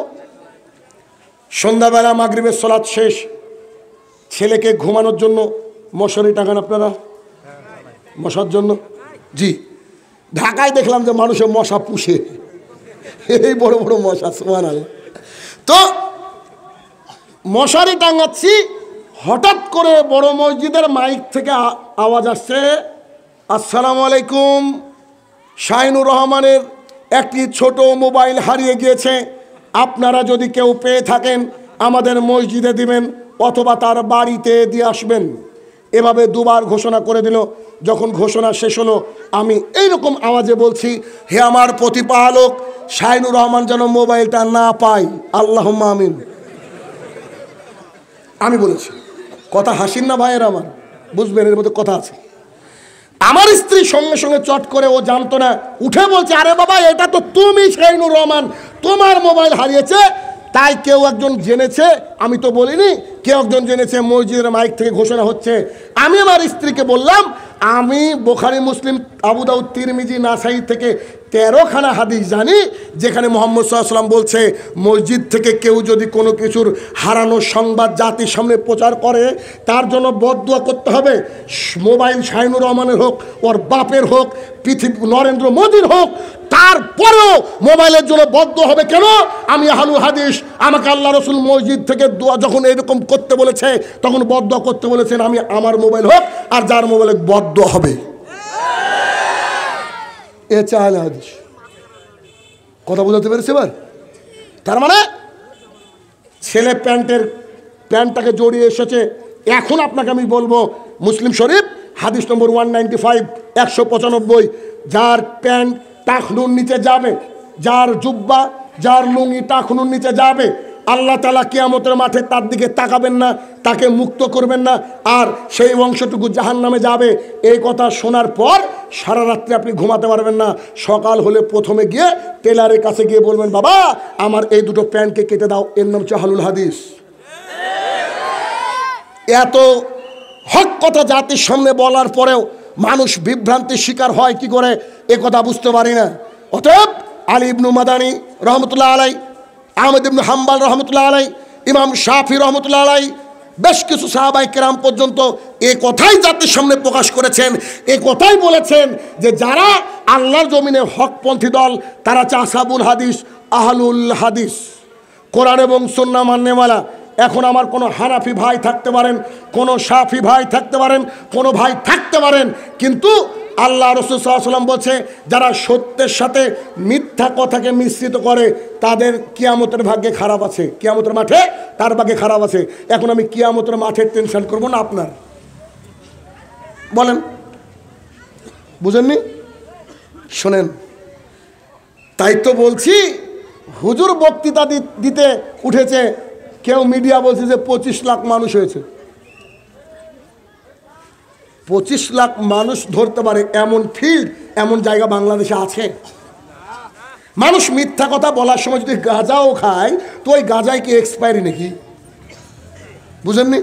সন্ধ্যাবেলা মাগরিবের সালাত শেষ, ছেলেকে ঘুমানোর জন্য মশারি টাঙান আপনারা, মশার জন্য। জি, ঢাকায় দেখলাম যে মানুষের মশা পুষে, এই বড় বড় মশা, সুবহানাল্লাহ। তো মশারি টাঙাচ্ছি, হঠাৎ করে বড় মসজিদের মাইক থেকে আওয়াজ আসছে, আসসালামু আলাইকুম, শাহিনুর রহমানের একটি ছোট মোবাইল হারিয়ে গিয়েছে, আপনারা যদি কেউ পেয়ে থাকেন আমাদের মসজিদে দিবেন অথবা তার বাড়িতে দিয়ে আসবেন। এভাবে দুবার ঘোষণা করে দিল। যখন ঘোষণা শেষ হলো, আমি এইরকম আওয়াজে বলছি, হে আমার প্রতিপালক, শাহিনুর রহমান যেন মোবাইলটা না পাই, আল্লাহুম্মা আমিন। আমি বলেছি, কথা হাসিন না ভাইয়ের আমার, বুঝবেন এর মধ্যে কথা আছে। আমার স্ত্রী সঙ্গে সঙ্গে চট করে, ও জানতো না, উঠে বলছে আরে বাবা এটা তো তুমি শাহিনুর রহমান, তোমার মোবাইল হারিয়েছে। তাই কেউ একজন জেনেছে, আমি তো বলিনি, কেউ একজন জেনেছে, মসজিদের মাইক থেকে ঘোষণা হচ্ছে। আমি আমার স্ত্রীকে বললাম আমি বুখারী, মুসলিম, আবু দাউদ, তিরমিজি, নাসাই থেকে 13খানা হাদিস জানি, যেখানে মুহাম্মদ সাল্লাল্লাহু আলাইহি ওয়াসাল্লাম বলছে মসজিদ থেকে কেউ যদি কোনো কিছুর হারানোর সংবাদ জাতির সামনে প্রচার করে তার জন্য বদদুয়া করতে হবে। মোবাইল শাহিনুর রহমানের হোক, ওর বাপের হোক, পৃথিবী নরেন্দ্র মোদীর হোক, তারপরেও মোবাইলের জন্য বদদুয়া হবে। কেন? আমি আহলুল হাদিস, আমাকে আল্লাহ রসুল মসজিদ থেকে দোয়া যখন এরকম করতে বলেছে তখন বদদুয়া করতে বলেছেন, আমি আমার মোবাইল হোক আর যার মোবাইলে বদদুয়া হবে। এ চাইলে হাদিস, কথা বুঝাতে পেরেছে এবার? তার মানে ছেলে প্যান্টটাকে জড়িয়ে এসেছে। এখন আপনাকে আমি বলবো, মুসলিম শরীফ হাদিস নম্বর 195, 195, যার প্যান্ট টাকনুর নিচে যাবে, যার জুব্বা, যার লুঙ্গি টাকনুর নিচে যাবে, আল্লাহ তাআলা কিয়ামতের মাঠে তার দিকে তাকাবেন না, তাকে মুক্ত করবেন না, আর সেই অংশটুকু জাহান্নামে যাবে। এই কথা শোনার পর সারা রাত্রে আপনি ঘুমাতে পারবেন না। সকাল হলে প্রথমে গিয়ে টেলারের কাছে গিয়ে বলবেন, বাবা আমার এই দুটো প্যান্টকে কেটে দাও, এর নাম হচ্ছে আহলুল হাদিস। এত হক কথা জাতির সামনে বলার পরেও মানুষ বিভ্রান্তির শিকার হয় কি করে, এ কথা বুঝতে পারি না। অতএব আলী ইবনু মাদানী রহমতুল্লাহ আলাই, আহমদ ইবনু হাম্বল রহমতুল্লাহ আলাই, ইমাম শাফি রহমতুল্লাহ আলাই, বেশ কিছু সাহাবায়ে কেরাম পর্যন্ত এই কথাই জাতির সামনে প্রকাশ করেছেন, এই কথাই বলেছেন যে যারা আল্লাহর জমিনে হকপন্থী দল তারা হচ্ছে আসহাবুল হাদিস, আহলুল হাদিস, কোরআন এবং সুন্নাহ মাননেওয়ালা। এখন আমার কোনো হানাফি ভাই থাকতে পারেন, কোনো শাফি ভাই থাকতে পারেন, কোনো ভাই থাকতে পারেন, কিন্তু আল্লাহ রাসূল সাল্লাল্লাহু আলাইহি ওয়াসাল্লাম বলছে যারা সত্যের সাথে মিথ্যা কথাকে মিশ্রিত করে তাদের কিয়ামতের ভাগ্যে খারাপ আছে, কিয়ামতের মাঠে তার ভাগ্যে খারাপ আছে। এখন আমি কিয়ামতের মাঠের টেনশন করব না আপনার, বলেন, বুঝেননি? শোনেন, তাই তো বলছি, হুজুর বক্তৃতা দিতে উঠেছে, কেউ মিডিয়া বলছে যে 25 লাখ মানুষ হয়েছে। 25 লাখ মানুষ ধরতে পারে এমন ফিল্ড, এমন জায়গা বাংলাদেশে আছে? মানুষ মিথ্যা কথা বলার সময় যদি গাঁজাও খায় তো ওই গাঁজায় কি এক্সপায়ারি নাকি? বুঝেননি?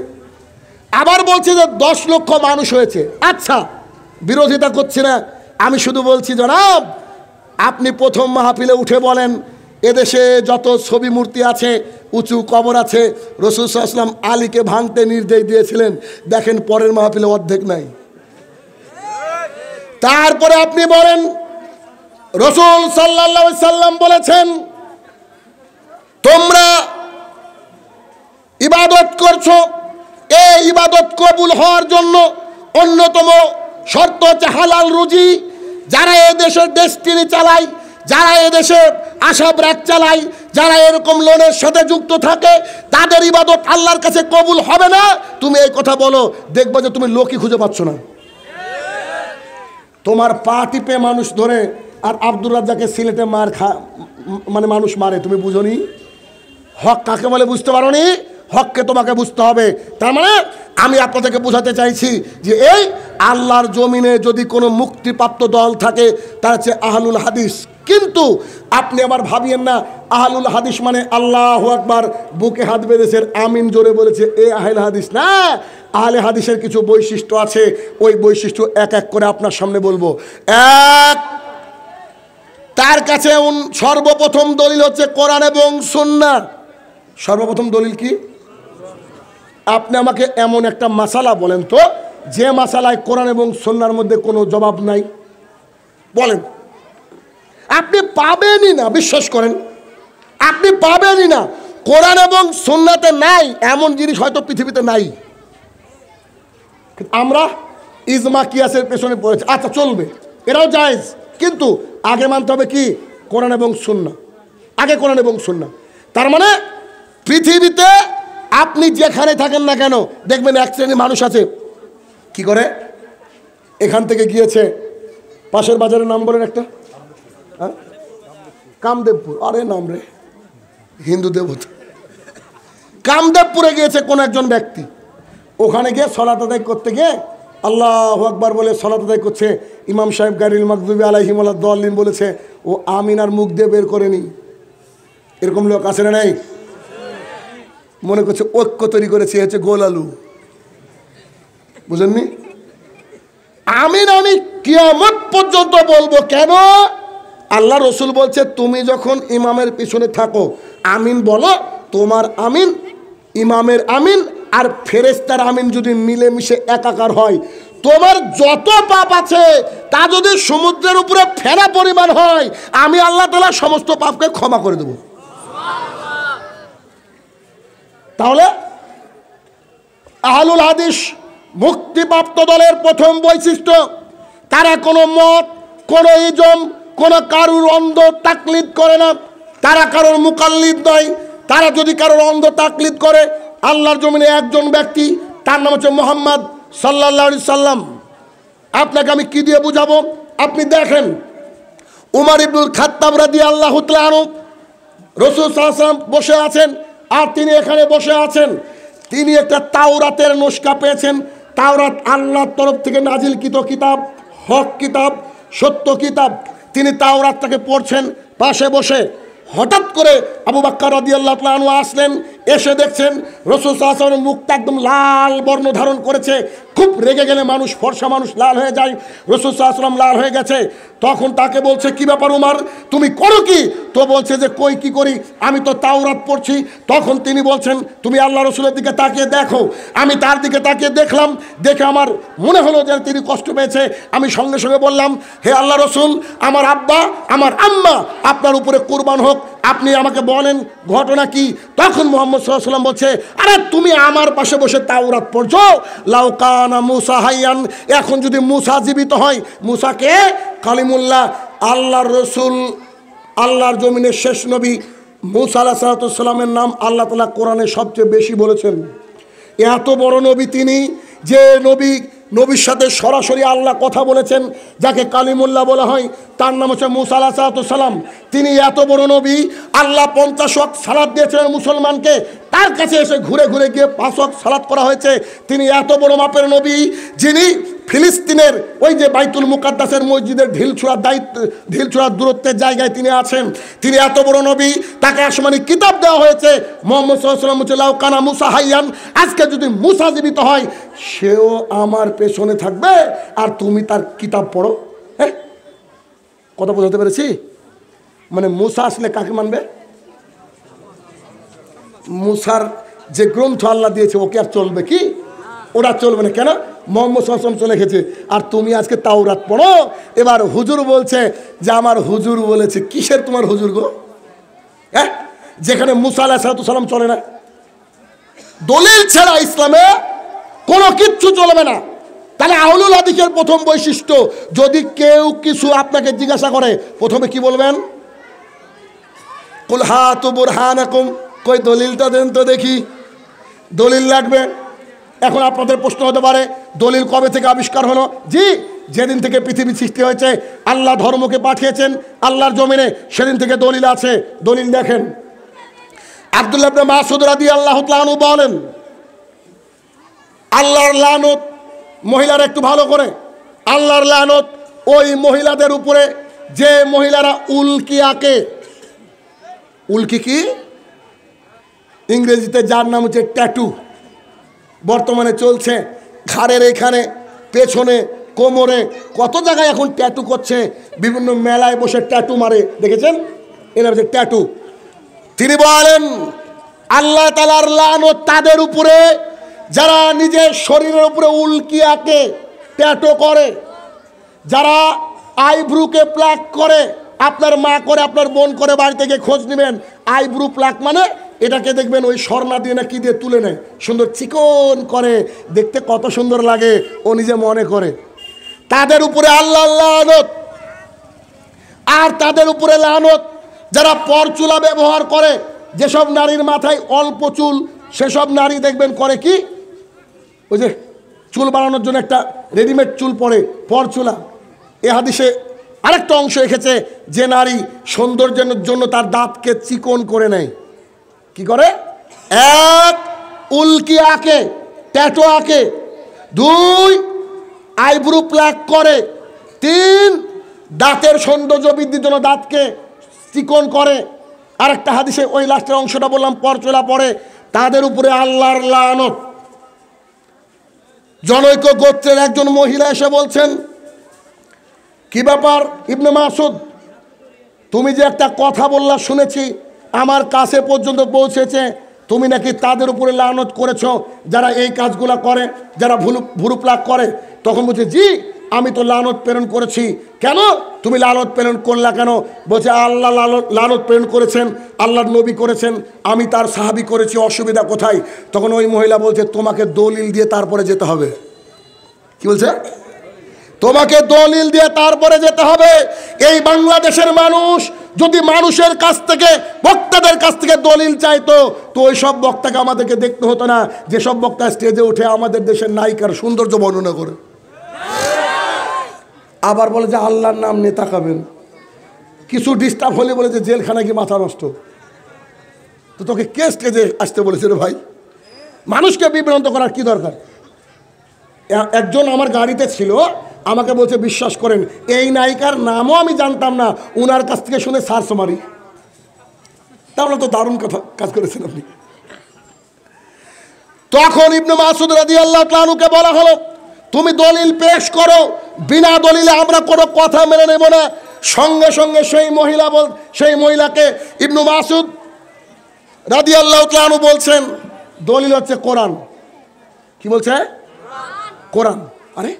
আবার বলছে যে 10 লক্ষ মানুষ হয়েছে। আচ্ছা বিরোধিতা করছি না, আমি শুধু বলছি জনাব, আপনি প্রথম মাহফিলে উঠে বলেন এদেশে যত ছবি মূর্তি আছে, উঁচু কবর আছে, রাসূল সাল্লাল্লাহু আলাইহি ওয়াসাল্লাম আলীকে ভাঙতে নির্দেশ দিয়েছিলেন। দেখেন পরের মাহফিলে অর্ধেক নাই। তারপরে আপনি বলেন রাসূল সাল্লাল্লাহু আলাইহি ওয়াসাল্লাম বলেছেন তোমরা ইবাদত করছো, এই ইবাদত কবুল হওয়ার জন্য অন্যতম শর্ত হচ্ছে হালাল রুজি। যারা এদেশের ডেস্টিনি চালায়, যারা এদেশে আশা ব্র্যাক চালায়, যারা এরকম লোনের সাথে যুক্ত থাকে, তাদের ইবাদত আল্লাহর কাছে কবুল হবে না। তুমি এই কথা বলো, দেখবো যে তুমি লোকই খুঁজে পাচ্ছ না। তোমার পা টিপে মানুষ ধরে আর আব্দুর রাজ্জাককে সিলেটে মানে মানুষ মারে, তুমি বুঝোনি? হক কাকে বলে বুঝতে পারো নি? হককে তোমাকে বুঝতে হবে। তার মানে আমি আপনাদেরকে বোঝাতে চাইছি যে এই আল্লাহর জমিনে যদি কোনো মুক্তিপ্রাপ্ত দল থাকে তা হচ্ছে আহলুল হাদিস। কিন্তু আপনি আবার ভাবিয়েন না আহলুল হাদিস মানে আল্লাহু আকবার বুকে হাত বেঁধেছে আমিন জোরে বলেছে এ আহলে হাদিস না। আহলে হাদিসের কিছু বৈশিষ্ট্য আছে, ওই বৈশিষ্ট্য এক এক করে আপনার সামনে বলবো। এক, তার কাছে সর্বপ্রথম দলিল হচ্ছে কোরআন এবং সুন্নাহ। সর্বপ্রথম দলিল কি? আপনি আমাকে এমন একটা মাসালা বলেন তো যে মাসালায় কোরআন এবং সুন্নাহর মধ্যে কোনো জবাব নাই, বলেন। আপনি পাবেনই না, বিশ্বাস করেন, আপনি পাবেনই না। কোরআন এবং সুন্নাহতে নাই এমন জিনিস হয়তো পৃথিবীতে নাই। আমরা ইজমা কিয়াসের পেছনে পড়েছি, আচ্ছা চলবে, এটাও জায়েজ, কিন্তু আগে মানতে হবে কি? কোরআন এবং সুন্নাহ। আগে কোরআন এবং সুন্নাহ। তার মানে পৃথিবীতে আপনি যেখানে থাকেন না কেন দেখবেন এক শ্রেণীর মানুষ আছে কি করে, এখান থেকে গিয়েছে পাশের বাজারের নাম বলেন একটা, হ্যাঁ কামদেবপুর, আরে নাম রে হিন্দু দেবতা, কামদেবপুরে গিয়েছে কোন একজন ব্যক্তি। ওখানে গিয়ে সালাত আদায় করতে গিয়ে আল্লাহু আকবার বলে সালাত আদায় করছে, ইমাম সাহেব গায়রিল মাগদুবি আলাইহিম ওয়ালাদ-দাল্লিন বলেছে, ও আমিন আর মুখ দিয়ে বের করেনি। এরকম লোক আছে না নাই? মনে করছে ঐক্য তৈরি করেছে, হচ্ছে গোল আলু, বুঝেননি? আমিন আমি কিয়ামত পর্যন্ত বলবো। কেন? আল্লাহ রসুল বলছে তুমি যখন ইমামের পিছনে থাকো আমিন বলো, তোমার আমিন, ইমামের আমিন আর ফেরেশতার আমিন যদি মিলেমিশে একাকার হয়, তোমার যত পাপ আছে তা যদি সমুদ্রের উপরে ফেরা পরিমাণ হয়, আমি আল্লাহ তাআলা সমস্ত পাপকে ক্ষমা করে দেব। তাহলে আহলুল হাদিস মুক্তিপ্রাপ্ত দলের প্রথম বৈশিষ্ট্য, তারা কোনো মত, কোনো ইজম, কোনো কারুর অন্ধ তাকলিদ করে না, তারা কারোর মুকাল্লিদ নয়। তারা যদি কারোর অন্ধ তাকলিদ করে, আল্লাহর জমিনে একজন ব্যক্তি, তার নাম হচ্ছে মুহাম্মদ সাল্লাল্লাহু আলাইহি সাল্লাম। আপনাকে আমি কি দিয়ে বুঝাবো? আপনি দেখেন উমর ইবনুল খাত্তাব রাদিয়াল্লাহু তাআলা আনহু, রাসূল সাল্লাল্লাহু আলাইহি ওয়াসাল্লাম বসে আছেন আর তিনি এখানে বসে আছেন। তিনি একটা তাওরাতের নুসখা পেয়েছেন। তাওরাত আল্লাহর তরফ থেকে নাজিলকৃত কিতাব, হক কিতাব, সত্য কিতাব। তিনি তাওরাতটাকে পড়ছেন পাশে বসে। হঠাৎ করে আবু বকর রাদিয়াল্লাহু তাআলা আনহু আসলেন, এসে দেখছেন রাসূল সাল্লাল্লাহু আলাইহি ওয়াসাল্লামের মুখটা একদম লাল বর্ণ ধারণ করেছে। খুব রেগে গেলে মানুষ, ফর্সা মানুষ লাল হয়ে যায়, রাসূল সাল্লাল্লাহু আলাইহি ওয়াসাল্লাম লাল হয়ে গেছে। তখন তাকে বলছে কি ব্যাপার উমর, তুমি করো কি? তো বলছে যে কই কি করি, আমি তো তাওরাত পড়ছি। তখন তিনি বলছেন তুমি আল্লাহ রসুলের দিকে তাকিয়ে দেখো। আমি তার দিকে তাকিয়ে দেখলাম, দেখে আমার মনে হলো যে তিনি কষ্ট পেয়েছে। আমি সঙ্গে সঙ্গে বললাম, হে আল্লাহ রসুল, আমার আব্বা আমার আম্মা আপনার উপরে কুরবান হোক, আপনি আমাকে বলেন ঘটনা কি? তখন মুহাম্মদ সাল্লাল্লাহু আলাইহি ওয়াসাল্লাম বলছে, আরে তুমি আমার পাশে বসে তাওরাত পড়ছো, লাউ কানা মুসা হাইয়ান, এখন যদি মুসা জীবিত হয়, মুসাকে কালিমুল্লাহ, আল্লাহর রসুল, আল্লাহর জমিনের শেষ নবী মুসা আলাইহিস সালামের নাম আল্লাহ তাআলা কোরআনে সবচেয়ে বেশি বলেছেন। এত বড় নবী তিনি, যে নবীর সাথে সরাসরি আল্লাহ কথা বলেছেন, যাকে কালিমুল্লাহ বলা হয়, তার নাম হচ্ছে মুসা আলাইহিস সালাম। তিনি এত বড় নবী, আল্লাহ 50 ওয়াক্ত সালাত দিয়েছিলেন মুসলমানকে, তার কাছে এসে ঘুরে ঘুরে গিয়ে 5 ওয়াক্ত সালাত করা হয়েছে। তিনি এত বড় মাপের নবী, যিনি ফিলিস্তিনের ওই যে বাইতুল মুকাদ্দাসের মসজিদের ঢিলছোড়ার দূরত্বের জায়গায় তিনি আছেন। তিনি এত বড় নবী, তাকে আসমানি কিতাব দেওয়া হয়েছে। মুহাম্মদ সাল্লাল্লাহু আলাইহি ওয়াসাল্লাম কানা মুসা হাইয়ান, আজকে যদি মুসা জীবিত হয় সেও আমার পেছনে থাকবে আর তুমি তার কিতাব পড়ো। হ্যাঁ, কথা বোঝাতে পেরেছি? মানে মুসা আসলে কাকে মানবে? মুসার যে গ্রন্থ আল্লাহ দিয়েছে ওকে আর চলবে কি? ওরা চলবে না। কেন? মুহাম্মদ সাল্লাল্লাহু আলাইহি ওয়াসাল্লাম চলে গেছে আর তুমি আজকে তাওরাত পড়ো। এবার হুজুর বলছে যে আমার হুজুর বলেছে। কিসের তোমার হুজুর গো? হ্যাঁ, যেখানে মুসা আলাইহিস সালাম চলে না। দলিল ছাড়া ইসলামে কোনো কিচ্ছু চলবে না। তাহলে আউলুল হাদিসের প্রথম বৈশিষ্ট্য, যদি কেউ কিছু আপনাকে জিজ্ঞাসা করে প্রথমে কি বলবেন? কুল হাতু বুরহানাকুম, কই দলিলটা দেন তো দেখি। দলিল লাগবে। এখন আপনাদের প্রশ্ন হতে পারে দলিল কবে থেকে আবিষ্কার হলো? জি, যেদিন থেকে পৃথিবী সৃষ্টি হয়েছে, আল্লাহ ধর্মকে পাঠিয়েছেন আল্লাহর জমিনে, সেদিন থেকে দলিল আছে। দলিল দেখেন, আব্দুল্লাহ ইবনে মাসউদ রাদিয়াল্লাহু তাআলা আনহু বলেন, আল্লাহর লানত, মহিলারা একটু ভালো করে, আল্লাহর লানত ওই মহিলাদের উপরে যে মহিলারা উল্কি আঁকে। উল্কি কি? ইংরেজিতে যার নাম হচ্ছে ট্যাটু। বর্তমানে চলছে ঘাড়ের এখানে, পেছনে, কোমরে, কত জায়গায় এখন ট্যাটু করছে। বিভিন্ন মেলায় বসে ট্যাটু মারে, দেখেছেন? এরা হচ্ছে ট্যাটু। তিনি বলেন আল্লাহ তাআলার লানত তাদের উপরে যারা নিজের শরীরের উপরে উল্কি আঁকে, ট্যাটু করে, যারা আইব্রুকে প্লাক করে। আপনার মা করে, আপনার বোন করে, বাড়ি থেকে খোঁজ নেবেন। আইব্রু প্লাক মানে এটাকে দেখবেন ওই স্বর্ণা দিয়ে না কি দিয়ে তুলে নেয়, সুন্দর চিকন করে, দেখতে কত সুন্দর লাগে, ও নিজে মনে করে। তাদের উপরে আল্লাহর লানত। আর তাদের উপরে লানত যারা পরচুলা ব্যবহার করে। যেসব নারীর মাথায় অল্প চুল, সেসব নারী দেখবেন করে কি, ওই যে চুল বাড়ানোর জন্য একটা রেডিমেড চুল পরে, পরচুলা। এ হাদিসে আরেকটা অংশ এসেছে যে নারী সৌন্দর্যের জন্য তার দাঁতকে চিকন করে নেয়। কি করে? এক, উল্কি আঁকে, ট্যাটু আঁকে। দুই, আইব্রু প্লাক করে। তিন, দাঁতের সৌন্দর্য বৃদ্ধির জন্য দাঁতকে চিকন করে। আরেকটা হাদিসে ওই লাস্টের অংশটা বললাম, পরচুলা পরে। তাদের উপরে আল্লাহর লানত। জনৈক গোত্রের একজন মহিলা এসে বলছেন, কি ব্যাপার ইবনে মাসউদ, তুমি যে একটা কথা বললা শুনেছি, আমার কাছে পর্যন্ত পৌঁছেছে, তুমি নাকি তাদের উপরে লানত করেছো যারা এই কাজগুলা করে, যারা ভুরু প্লাক করে। তখন বলছে, জি আমি তো লানত প্রেরণ করেছি। কেন তুমি লানত প্রেরণ করলা কেন? বলছে আল্লাহ লানত প্রেরণ করেছেন, আল্লাহর নবী করেছেন, আমি তার সাহাবী করেছি, অসুবিধা কোথায়? তখন ওই মহিলা বলছে, তোমাকে দলিল দিয়ে তারপরে যেতে হবে। কি বলছে? তোমাকে দলিল দিয়ে তারপরে যেতে হবে। এই বাংলাদেশের মানুষ যদি মানুষের কাছ থেকে, বক্তাদের কাছ থেকে দলিল চাইতো, তো ওই সব বক্তাকে আমাদেরকে দেখতে হতো না, যেসব বক্তা স্টেজে উঠে আমাদের দেশের নায়িকার সৌন্দর্য বর্ণনা করে, আবার বলে যে আল্লাহর নাম নিয়ে তাকাবেন। কিছু ডিস্টার্ব হলে বলে যে জেলখানা কি মাথা নষ্ট। তো তোকে কে স্টেজে আসতে বলেছিল ভাই? মানুষকে বিভ্রান্ত করার কি দরকার? একজন আমার গাড়িতে ছিল, আমাকে বলছে বিশ্বাস করেন এই নায়িকার নামও আমি জানতাম না, উনার কাছ থেকে শুনে সার্চ মারি। তাহলে তো দারুণ কথা কাজ করেছেন আপনি। তখন ইবনে মাসউদ রাদিয়াল্লাহু তাআলা আনহুকে বলা হলো, তুমি দলিল পেশ করো, বিনা দলিলে আমরা কোনো কথা মেনে নেব না। সঙ্গে সঙ্গে সেই মহিলাকে ইবনে মাসউদ রাদিয়াল্লাহু তাআলা আনহু বলছেন, দলিল হচ্ছে কোরআন। কি বলছে? কোরআন। আরে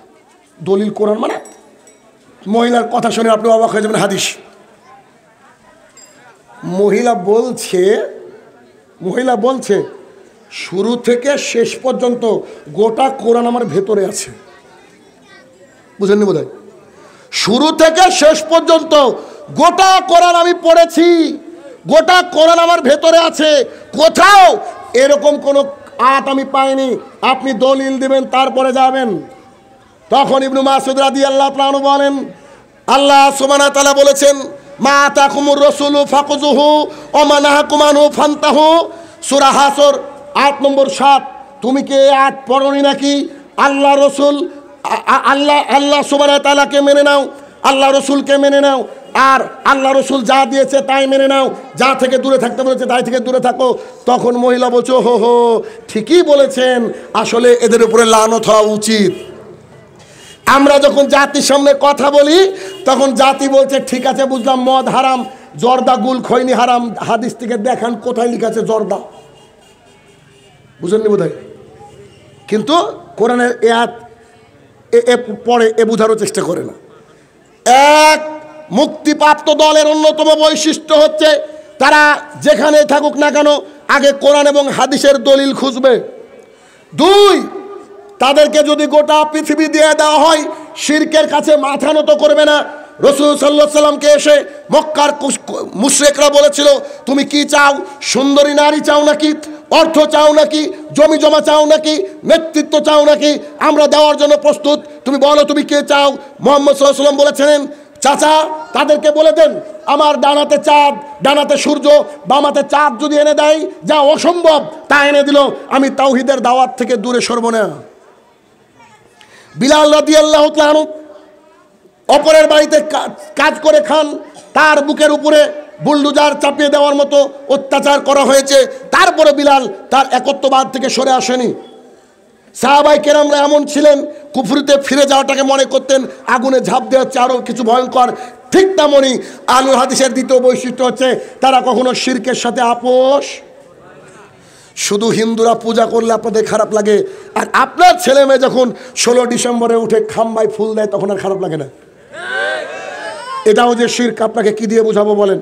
দলিল কোরআন মানে? মহিলার কথা শুনে আপনি অবাক হয়ে যাবেন। হাদিস মহিলা বলছে শুরু থেকে শেষ পর্যন্ত গোটা কোরআন আমার ভেতরে আছে। বুঝেননি বোধহয়? শুরু থেকে শেষ পর্যন্ত গোটা কোরআন আমি পড়েছি, গোটা কোরআন আমার ভেতরে আছে, কোথাও এরকম কোনো আয়াত আমি পাইনি। আপনি দলিল দিবেন তারপরে যাবেন। তখন ইবনে মাসউদ রাদিয়াল্লাহু তাআলা আনহু বলেন, আল্লাহ সুবহানাহু ওয়া তাআলা বলেছেন, মা আতাকুমুর রাসূলু ফাকুযুহু ওয়া মা নাহাকুম আনহু ফান্তাহু। সূরা হাসর আয়াত নম্বর 7। তুমি কি এই আয়াত পড়নি নাকি? আল্লাহ রসুল আল্লাহ সুবহানাহু ওয়া তাআলাকে মেনে নাও, আল্লাহ রসুলকে মেনে নাও, আর আল্লাহ রসুল যা দিয়েছে তাই মেনে নাও, যা থেকে দূরে থাকতে বলেছে তাই থেকে দূরে থাকো। তখন মহিলা বলছো, হো হো ঠিকই বলেছেন, আসলে এদের উপরে লানত হওয়া উচিত। আমরা যখন জাতির সামনে কথা বলি তখন জাতি বলছে ঠিক আছে বুঝলাম মদ হারাম, জর্দা গুল খৈনি হারাম, হাদিস থেকে দেখান কোথায় লেখা আছে জর্দা, বুঝেননি বোধহয়। কিন্তু কোরআনের আয়াত পড়ে এ বোঝারও চেষ্টা করে না। এক, মুক্তিপ্রাপ্ত দলের অন্যতম বৈশিষ্ট্য হচ্ছে তারা যেখানে থাকুক না কেন আগে কোরআন এবং হাদিসের দলিল খুঁজবে। দুই, তাদেরকে যদি গোটা পৃথিবী দিয়ে দেওয়া হয় শিরকের কাছে মাথা নত করবে না। রাসূল সাল্লাল্লাহু আলাইহি সাল্লামকে এসে মক্কার মুশরিকরা বলেছিল তুমি কি চাও, সুন্দরী নারী চাও নাকি, অর্থ চাও নাকি, জমি জমা চাও নাকি, নেতৃত্ব চাও নাকি, আমরা দেওয়ার জন্য প্রস্তুত, তুমি বলো তুমি কে চাও। মুহাম্মদ সাল্লাল্লাহু আলাইহি সাল্লাম বলেছিলেন চাচা তাদেরকে বলে দেন আমার ডানাতে চাঁদ ডানাতে সূর্য বামাতে চাঁদ যদি এনে দেয় যা অসম্ভব তা এনে দিল, আমি তাওহীদের দাওয়াত থেকে দূরে সরব না। বিলাল রাদিয়াল্লাহু তাআলা আনহু অপরের বাড়িতে কাজ করে খান, তার বুকের উপরে বুলডোজার চাপিয়ে দেওয়ার মতো অত্যাচার করা হয়েছে, তারপরে বিলাল তার একত্ববাদ থেকে সরে আসেনি। সাহাবায়ে কেরামরা এমন ছিলেন কুফরিতে ফিরে যাওয়াটাকে মনে করতেন আগুনে ঝাঁপ দেওয়া হচ্ছে আরও কিছু ভয়ঙ্কর। ঠিক তেমনই আহলুল হাদিসের দ্বিতীয় বৈশিষ্ট্য হচ্ছে তারা কখনো শিরকের সাথে আপোষ। শুধু হিন্দুরা পূজা করলে আপনাদের খারাপ লাগে, আর আপনার ছেলে মেয়ে যখন 16 ডিসেম্বরে উঠে খাম্বায় ফুল দেয় তখন আর খারাপ লাগে না। এটাও যে শিরক, আপনাকে কি দিয়ে বোঝাবো বলেন?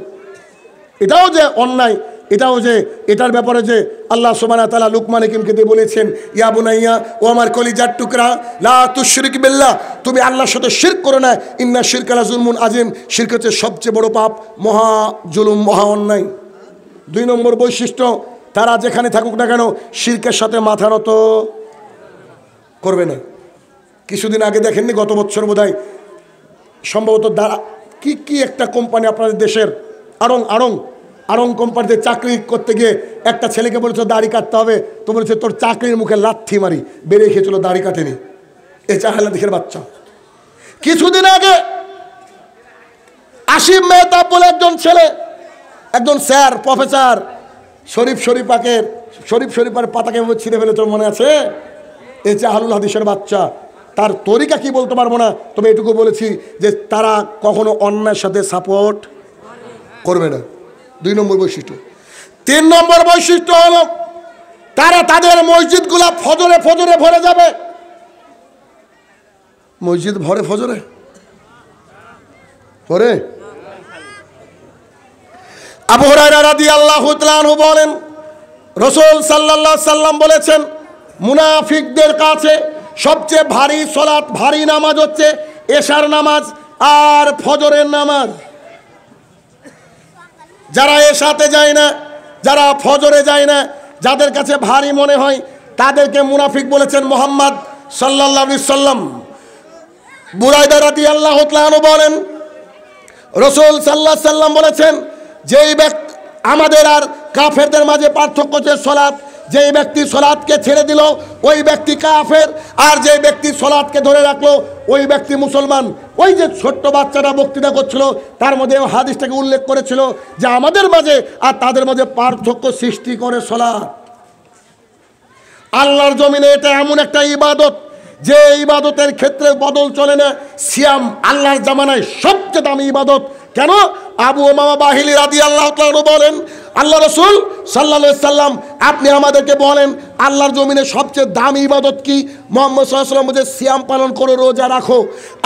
এটাও যে অন্যায়, এটাও যে এটার ব্যাপারে যে আল্লাহ সুবহানাহু ওয়া তাআলা লুকমান হাকিমকে দিয়ে বলেছেন ইয়া বুনাইয়া ও আমার কলিজার টুকরা লা তুশরিক বিল্লাহ, তুমি আল্লাহর সাথে শিরক করো না, ইন্না শিরকা লা যুলমুন আযীম, শিরক হচ্ছে সবচেয়ে বড় পাপ, মহা জুলুম, মহা অন্যায়। 2 নম্বর বৈশিষ্ট্য, তারা যেখানে থাকুক না কেন শিরকের সাথে মাথা নত করবে না। কিছুদিন আগে দেখেননি, গত বছর বোধহয় সম্ভবত কি একটা কোম্পানি আপনাদের দেশের আড়ং কোম্পানিতে চাকরি করতে গিয়ে একটা ছেলেকে বলেছে দাড়ি কাটতে হবে, তো বলেছে তোর চাকরির মুখে লাথি মারি, বেরিয়ে খেয়েছিল, দাড়ি কাটেনি। এ চাহেলা দিকের বাচ্চা। কিছুদিন আগে আসিম মেহতাব বলে একজন ছেলে, একজন স্যার প্রফেসর, শরীফার পাতাকে ছিঁড়ে ফেলে, তোর মনে আছে? এ আহলুল হাদিসের বাচ্চা। তার তরিকা কি বলতে পারবো না, তবে এটুকু বলেছি যে তারা কখনো অন্যায়ের সাথে সাপোর্ট করবে না। 2 নম্বর বৈশিষ্ট্য। 3 নম্বর বৈশিষ্ট্য হলো তারা তাদের মসজিদগুলা ফজরে ফজরে ভরে যাবে। মসজিদ ভরে ফজরে ভরে। আবু হুরায়রা রাদিয়াল্লাহু তাআলা আনহু বলেন রাসূল সাল্লাল্লাহু আলাইহি সাল্লাম বলেছেন মুনাফিকদের কাছে সবচেয়ে ভারী সালাত, ভারী নামাজ হচ্ছে এশার নামাজ আর ফজরের নামাজ। যারা এশাতে যায় না, যারা ফজরে যায় না, যাদের কাছে ভারী মনে হয় তাদেরকে মুনাফিক বলেছেন মুহাম্মদ সাল্লাল্লাহু আলাইহি সাল্লাম। বুরাইদা রাদিয়াল্লাহু তাআলা আনহু বলেন রাসূল সাল্লাল্লাহু আলাইহি সাল্লাম বলেছেন যেই ব্যক্তি, আমাদের আর কাফেরদের মাঝে পার্থক্য হচ্ছে সালাত, যেই ব্যক্তি সালাতকে ছেড়ে দিল ওই ব্যক্তি কাফের, আর যেই ব্যক্তি সালাতকে ধরে রাখলো ওই ব্যক্তি মুসলমান। ওই যে ছোট্ট বাচ্চাটা বক্তৃতা করছিল তার মধ্যে হাদিসটাকে উল্লেখ করেছিল যে আমাদের মাঝে আর তাদের মাঝে পার্থক্য সৃষ্টি করে সালাত। আল্লাহর জমিনে এটা এমন একটা ইবাদত যে ইবাদতের ক্ষেত্রে বদল চলে না। সিয়াম আল্লাহর জামানায় সবচেয়ে দামি ইবাদত। কেন? আবু উমামা বাহিলি রাদিয়াল্লাহু তাআলা বলেন আল্লাহ রাসূল সাল্লাল্লাহু আলাইহি সাল্লাম আপনি আমাদেরকে বলেন আল্লাহর জমিনে সবচেয়ে দামি ইবাদত কি? মুহাম্মদ সাল্লাল্লাহু আলাইহি ওয়াসাল্লাম বলেছে সিয়াম পালন করো, রোজা রাখো।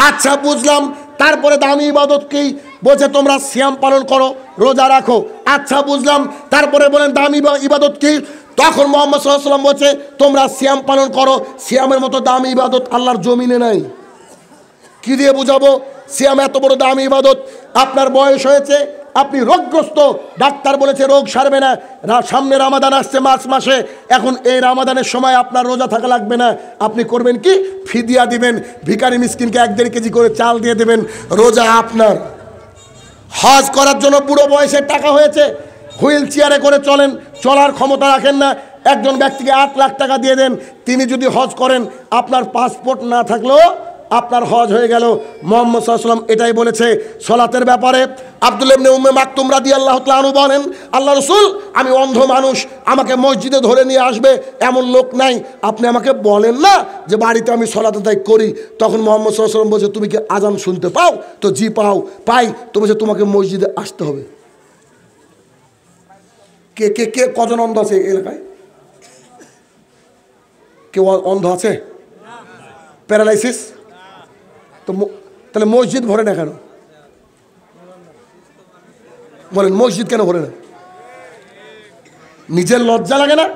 আচ্ছা বুঝলাম, তারপরে দামি ইবাদত কি? বলছে তোমরা সিয়াম পালন করো, রোজা রাখো। আচ্ছা বুঝলাম, তারপরে বলেন দামি ইবাদত কি? তখন মুহাম্মদ সাল্লাল্লাহু আলাইহি ওয়াসাল্লাম বলছে তোমরা সিয়াম পালন করো। সিয়ামের মতো দামি ইবাদত আল্লাহর জমিনে নাই। কি দিয়ে বুঝাবো সিয়াম এত বড় দামি ইবাদত? আপনার বয়স হয়েছে, আপনি রোগগ্রস্ত, ডাক্তার বলেছে রোগ সারবে না, সামনে রামাদান আসছে মার্চ মাসে, এখন এই রামাদানের সময় আপনার রোজা থাকা লাগবে না, আপনি করবেন কি? ফিদিয়া দিবেন, ভিখারি মিসকিনকে 1-1.5 কেজি করে চাল দিয়ে দেবেন, রোজা আপনার। হজ করার জন্য বুড়ো বয়সে টাকা হয়েছে, হুইল চেয়ারে করে চলেন, চলার ক্ষমতা রাখেন না, একজন ব্যক্তিকে 8 লাখ টাকা দিয়ে দেন, তিনি যদি হজ করেন আপনার পাসপোর্ট না থাকলেও আপনার হজ হয়ে গেল। মুহাম্মদ সাল্লাল্লাহু আলাইহি ওয়াসাল্লাম এটাই বলেছে সালাতের ব্যাপারে। আব্দুল্লাহ ইবনে উম্মে মাকতুম রাদিয়াল্লাহু তাআলা আনহু বলেন, আল্লাহ রাসূল, আমি অন্ধ মানুষ, আমাকে মসজিদে ধরে নিয়ে আসবে এমন লোক নাই, আপনি আমাকে বলেন না যে বাড়িতে আমি সালাত আদায় করি। তখন মুহাম্মদ সাল্লাল্লাহু আলাইহি ওয়াসাল্লাম বলছে, তুমি কি আজান শুনতে পাও? তো জি পাই। তো বলছে তোমাকে মসজিদে আসতে হবে। কে কে কে কজন অন্ধ আছে এলাকায়? কেউ অন্ধ আছে? প্যারালাইসিস? তো তাহলে মসজিদ ভরে না কেন? বলেন, মসজিদ কেন ভরে না? নিজের লজ্জা লাগে না?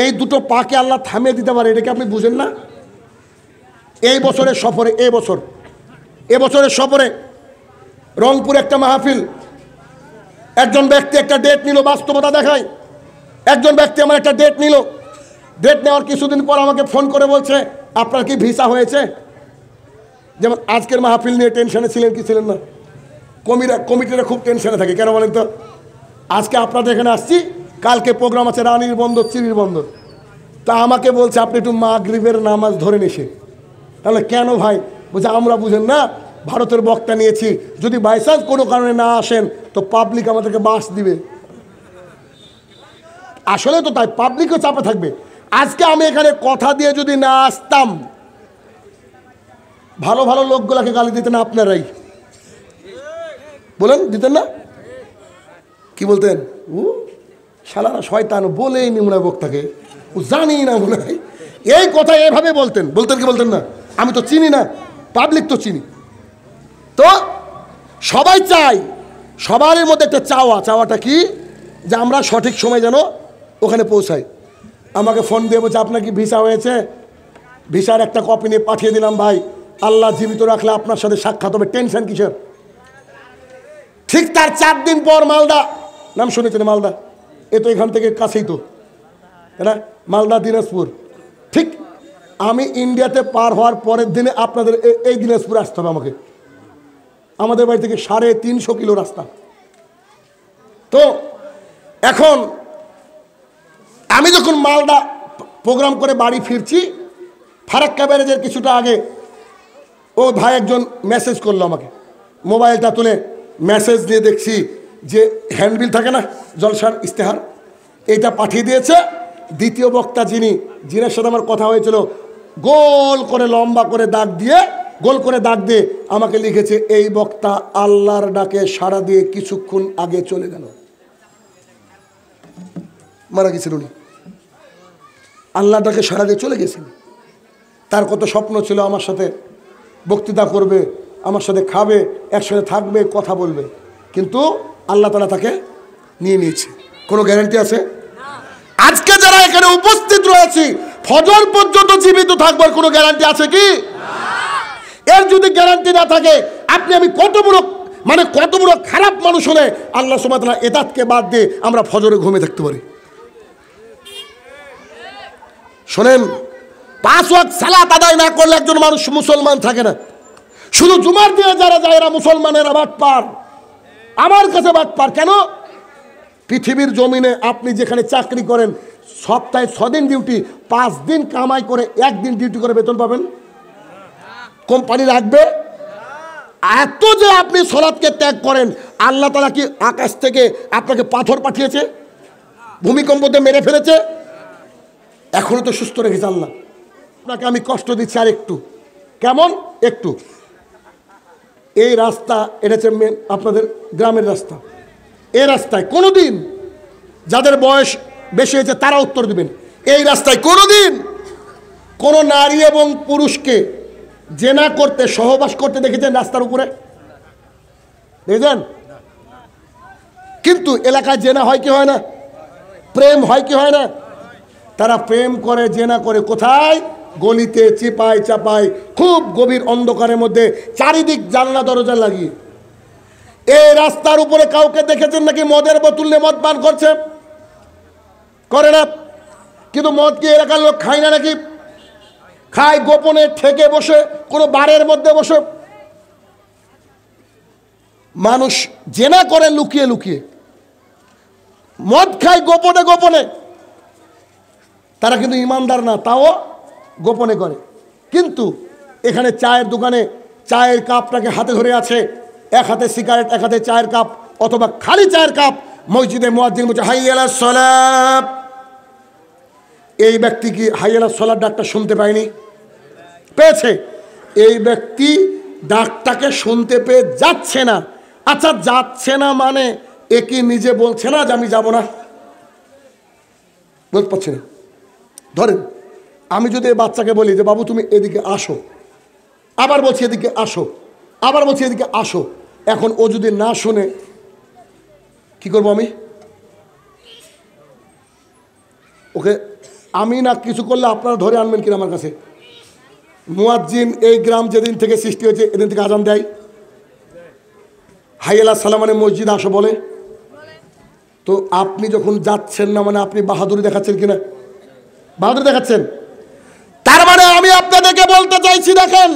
এই দুটো পাকে আল্লাহ থামিয়ে দিতে পারে, এটাকে আপনি বুঝেন না? এই বছরের সফরে, এবছরের সফরে রংপুর একটা মাহফিল, একজন ব্যক্তি একটা ডেট নিল, বাস্তবতা দেখায়। একজন ব্যক্তি আমার একটা ডেট নিল, ডেট নেওয়ার কিছুদিন পর আমাকে ফোন করে বলছে, আপনার কি ভিসা হয়েছে? যেমন আজকের মাহফিল নিয়ে টেনশনে ছিলেন কি ছিলেন না? কমিটিরা খুব টেনশনে থাকে, কেন বলেন তো? আজকে আপনাদের এখানে আসছি, কালকে প্রোগ্রাম আছে রানীর বন্দর, চিরির বন্দর। তা আমাকে বলছে আপনি একটু মাগরিবের নামাজ ধরে নিছে। তাহলে কেন ভাই? বলছে আমরা বুঝেন না, ভারতের বক্তা নিয়েছি, যদি বাইচান্স কোনো কারণে না আসেন তো পাবলিক আমাদেরকে বাস দিবে। আসলে তো তাই, পাবলিকও চাপে থাকবে। আজকে আমি এখানে কথা দিয়ে যদি না আসতাম, ভালো ভালো লোকগুলাকে গালি দিতেন আপনারাই। বলেন, দিতেন না? কি বলতেন? ও শালারা শয়তান, বলেই নি মনে হয় বক্তাকে, ও জানি না মনে হয়, এই কথা এভাবে বলতেন কি বলতেন না? আমি তো চিনি না, পাবলিক তো চিনি। তো সবাই চাই, সবার মধ্যে একটা চাওয়াটা কি? যে আমরা সঠিক সময় যেন ওখানে পৌঁছাই। আমাকে ফোন দিয়ে বলছে আপনার কি ভিসা হয়েছে? ভিসার একটা কপি নিয়ে পাঠিয়ে দিলাম। ভাই, আল্লাহ জীবিত রাখলে আপনার সাথে সাক্ষাৎ হবে, টেনশন কিসের? ঠিক তার 4 দিন পর মালদা, নাম শুনেছেন মালদা? এ তো এখান থেকে কাছেই তো, তাই না? মালদা, দিনাজপুর। ঠিক আমি ইন্ডিয়াতে পার হওয়ার পরের দিনে আপনাদের এই দিনাজপুর আসতে হবে আমাকে। আমাদের বাড়ি থেকে 350 কিলো রাস্তা। তো এখন আমি যখন মালদা প্রোগ্রাম করে বাড়ি ফিরছি, ফারাক্কা ব্যারেজের কিছুটা আগে ও ভাই একজন মেসেজ করলো আমাকে, মোবাইলটা তুলে মেসেজ দিয়ে দেখছি যে হ্যান্ডবিল থাকে না, জলসার ইস্তেহার, এইটা পাঠিয়ে দিয়েছে। দ্বিতীয় বক্তা যিনার সাথে আমার কথা হয়েছিল, গোল করে লম্বা করে দাগ দিয়ে আমাকে লিখেছে, এই বক্তা আল্লাহর ডাকে সাড়া দিয়ে কিছুক্ষণ আগে চলে গেল। মারা গেছিল উনি, আল্লাহর ডাকে সাড়া দিয়ে চলে গেছেন। তার কত স্বপ্ন ছিল, আমার সাথে বক্তৃতা করবে, আমার সাথে খাবে, একসাথে থাকবে, কথা বলবে, কিন্তু আল্লাহ তাআলা তাকে নিয়ে নিয়েছে। কোনো গ্যারান্টি আছে? আজকে যারা এখানে উপস্থিত রয়েছি, ফজর পর্যন্ত জীবিত থাকবার কোনো গ্যারান্টি আছে কি? এর যদি গ্যারান্টি না থাকে, আমি কত বড় খারাপ মানুষ হলে আল্লাহ সুবহানাহু ওয়া তাআলা এতাতকে বাদ দিয়ে আমরা ফজরে ঘুমিয়ে থাকতে পারি? শোনেন, 5 ওয়াক্ত সালাত আদায় না করলে একজন মানুষ মুসলমান থাকে না। শুধু জুমার দিনে যারা যায় এরা মুসলমানেরা বাটপার, আমার কাছে বাটপার। কেন? পৃথিবীর জমিনে আপনি যেখানে চাকরি করেন, সপ্তাহে 6 দিন ডিউটি, 5 দিন কামাই করে 1 দিন ডিউটি করে বেতন পাবেন? কোম্পানি রাখবে? এত যে আপনি সালাতকে ত্যাগ করেন, আল্লাহ তাআলা কি আকাশ থেকে আপনাকে পাথর পাঠিয়েছে, ভূমিকম্পতে মেরে ফেলেছে? এখনো তো সুস্থ রেখেছে আল্লাহ। আপনাকে আমি কষ্ট দিচ্ছি আর একটু। কেমন? একটু। এই রাস্তা, এটা হচ্ছে আপনাদের গ্রামের রাস্তা। এই রাস্তায় কোনোদিন, যাদের বয়স বেশি হয়েছে তারা উত্তর দিবেন, এই রাস্তায় কোনোদিন কোনো নারী এবং পুরুষকে জেনা করতে, সহবাস করতে দেখেছেন রাস্তার উপরে? দেখেছেন? কিন্তু এলাকায় জেনা হয় কি হয় না? প্রেম হয় কি হয় না? তারা প্রেম করে, জেনা করে কোথায়? গলিতে, চিপায় চাপায়, খুব গভীর অন্ধকারের মধ্যে, চারিদিক জানলা দরজা লাগিয়ে। এই রাস্তার উপরে কাউকে দেখেছেন নাকি মদের বোতল নিয়ে মদ পান করছে? করে না। কিন্তু মদ কি এলাকার লোক খায় না নাকি? খায় গোপনে, ঠেকে বসে, কোনো বারের মধ্যে বসে। মানুষ জেনা করে লুকিয়ে লুকিয়ে, মদ খায় গোপনে গোপনে। তারা কিন্তু ইমানদার না, তাও গোপনে করে। কিন্তু এখানে চায়ের দোকানে চায়ের কাপটাকে হাতে ধরে আছে, এক হাতে সিগারেট, এক হাতে চায়ের কাপ, অথবা খালি চায়ের কাপ। মসজিদে মুয়াজ্জিন বলছে হাইয়া আলাস সালাত। এই ব্যক্তি কি হাইয়া আলাস সালাত ডাকটা শুনতে পায়নি? পেয়েছে। এই ব্যক্তি ডাকটাকে শুনতে পেয়ে যাচ্ছে না। আচ্ছা, যাচ্ছে না মানে এ কি নিজে বলছে না যে আমি যাব না? বলতে পারছি না। ধরেন আমি যদি এই বাচ্চাকে বলি যে বাবু তুমি এদিকে আসো, আবার বলছি এদিকে আসো, আবার বলছি এদিকে আসো, এখন ও যদি না শুনে কি করবো আমি? ওকে আমি না কিছু করলে আপনারা ধরে আনবেন কিনা আমার কাছে? মুয়াজ্জিন এই গ্রাম যেদিন থেকে সৃষ্টি হয়েছে এদিন থেকে আজান দেয়। হাইয়া আলাস সালাত মানে মসজিদ আসো বলে। তো আপনি যখন যাচ্ছেন না মানে আপনি বাহাদুরি দেখাচ্ছেন কিনা? বাহাদুরি দেখাচ্ছেন। তার মানে আমি আপনাদেরকে বলতে চাইছি, দেখেন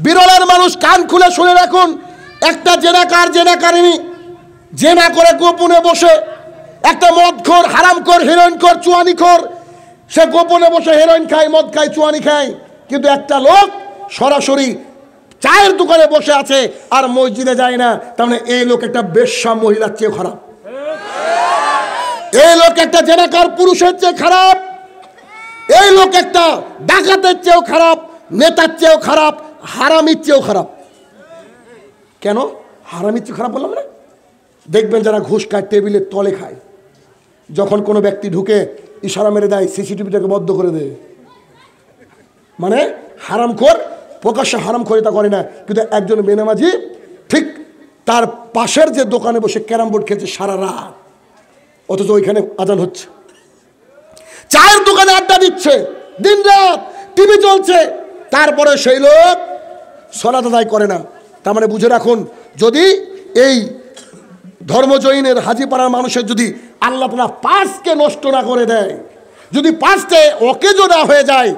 বিরলের মানুষ কান খুলে শুনে রাখুন। একটা জেনাকার, জেনাকারিনী জেনা করে গোপনে বসে, একটা মদখোর, হারামখোর, হেরোইনখোর, চুয়ানিখোর, সে গোপনে বসে হেরোইন খায়, মদ খায়, চুয়ানি খায়। কিন্তু একটা লোক সরাসরি চায়ের দোকানে বসে আছে আর মসজিদে যায় না। তার মানে এই লোক একটা বেশ্যা মহিলার চেয়ে খারাপ, এই লোক একটা জেনাকার পুরুষের চেয়ে খারাপ, এই লোক একটা ডাকাতের চেয়েও খারাপ, নেতার চেয়েও খারাপ, হারামির চেয়েও খারাপ। কেন হারামির চেয়ে খারাপ বললাম না? দেখবেন যারা ঘুষ খায় টেবিলের তলে খায়, যখন কোনো ব্যক্তি ঢুকে ইশারা মেরে দেয়, সিসিটিভিটাকে বদ্ধ করে দেয়। মানে হারামখোর প্রকাশ্যে হারামখোরিতা করে না, কিন্তু একজন বেনামাজি ঠিক তার পাশের যে দোকানে বসে ক্যারাম বোর্ড খেলছে সারা রাত, অথচ ওইখানে আজান হচ্ছে। চায়ের দোকানে আড্ডা দিচ্ছে দিন রাত, টিভি চলছে, তারপরে সেই লোক সালাত আদায় করে না। তার মানে বুঝে রাখুন, যদি এই ধর্মজয়ীনের হাজিপাড়ার মানুষের যদি আল্লাহ তাআলা পাঁচকে নষ্ট না করে দেয়, যদি পাঁচটে অকেজো না হয়ে যায়,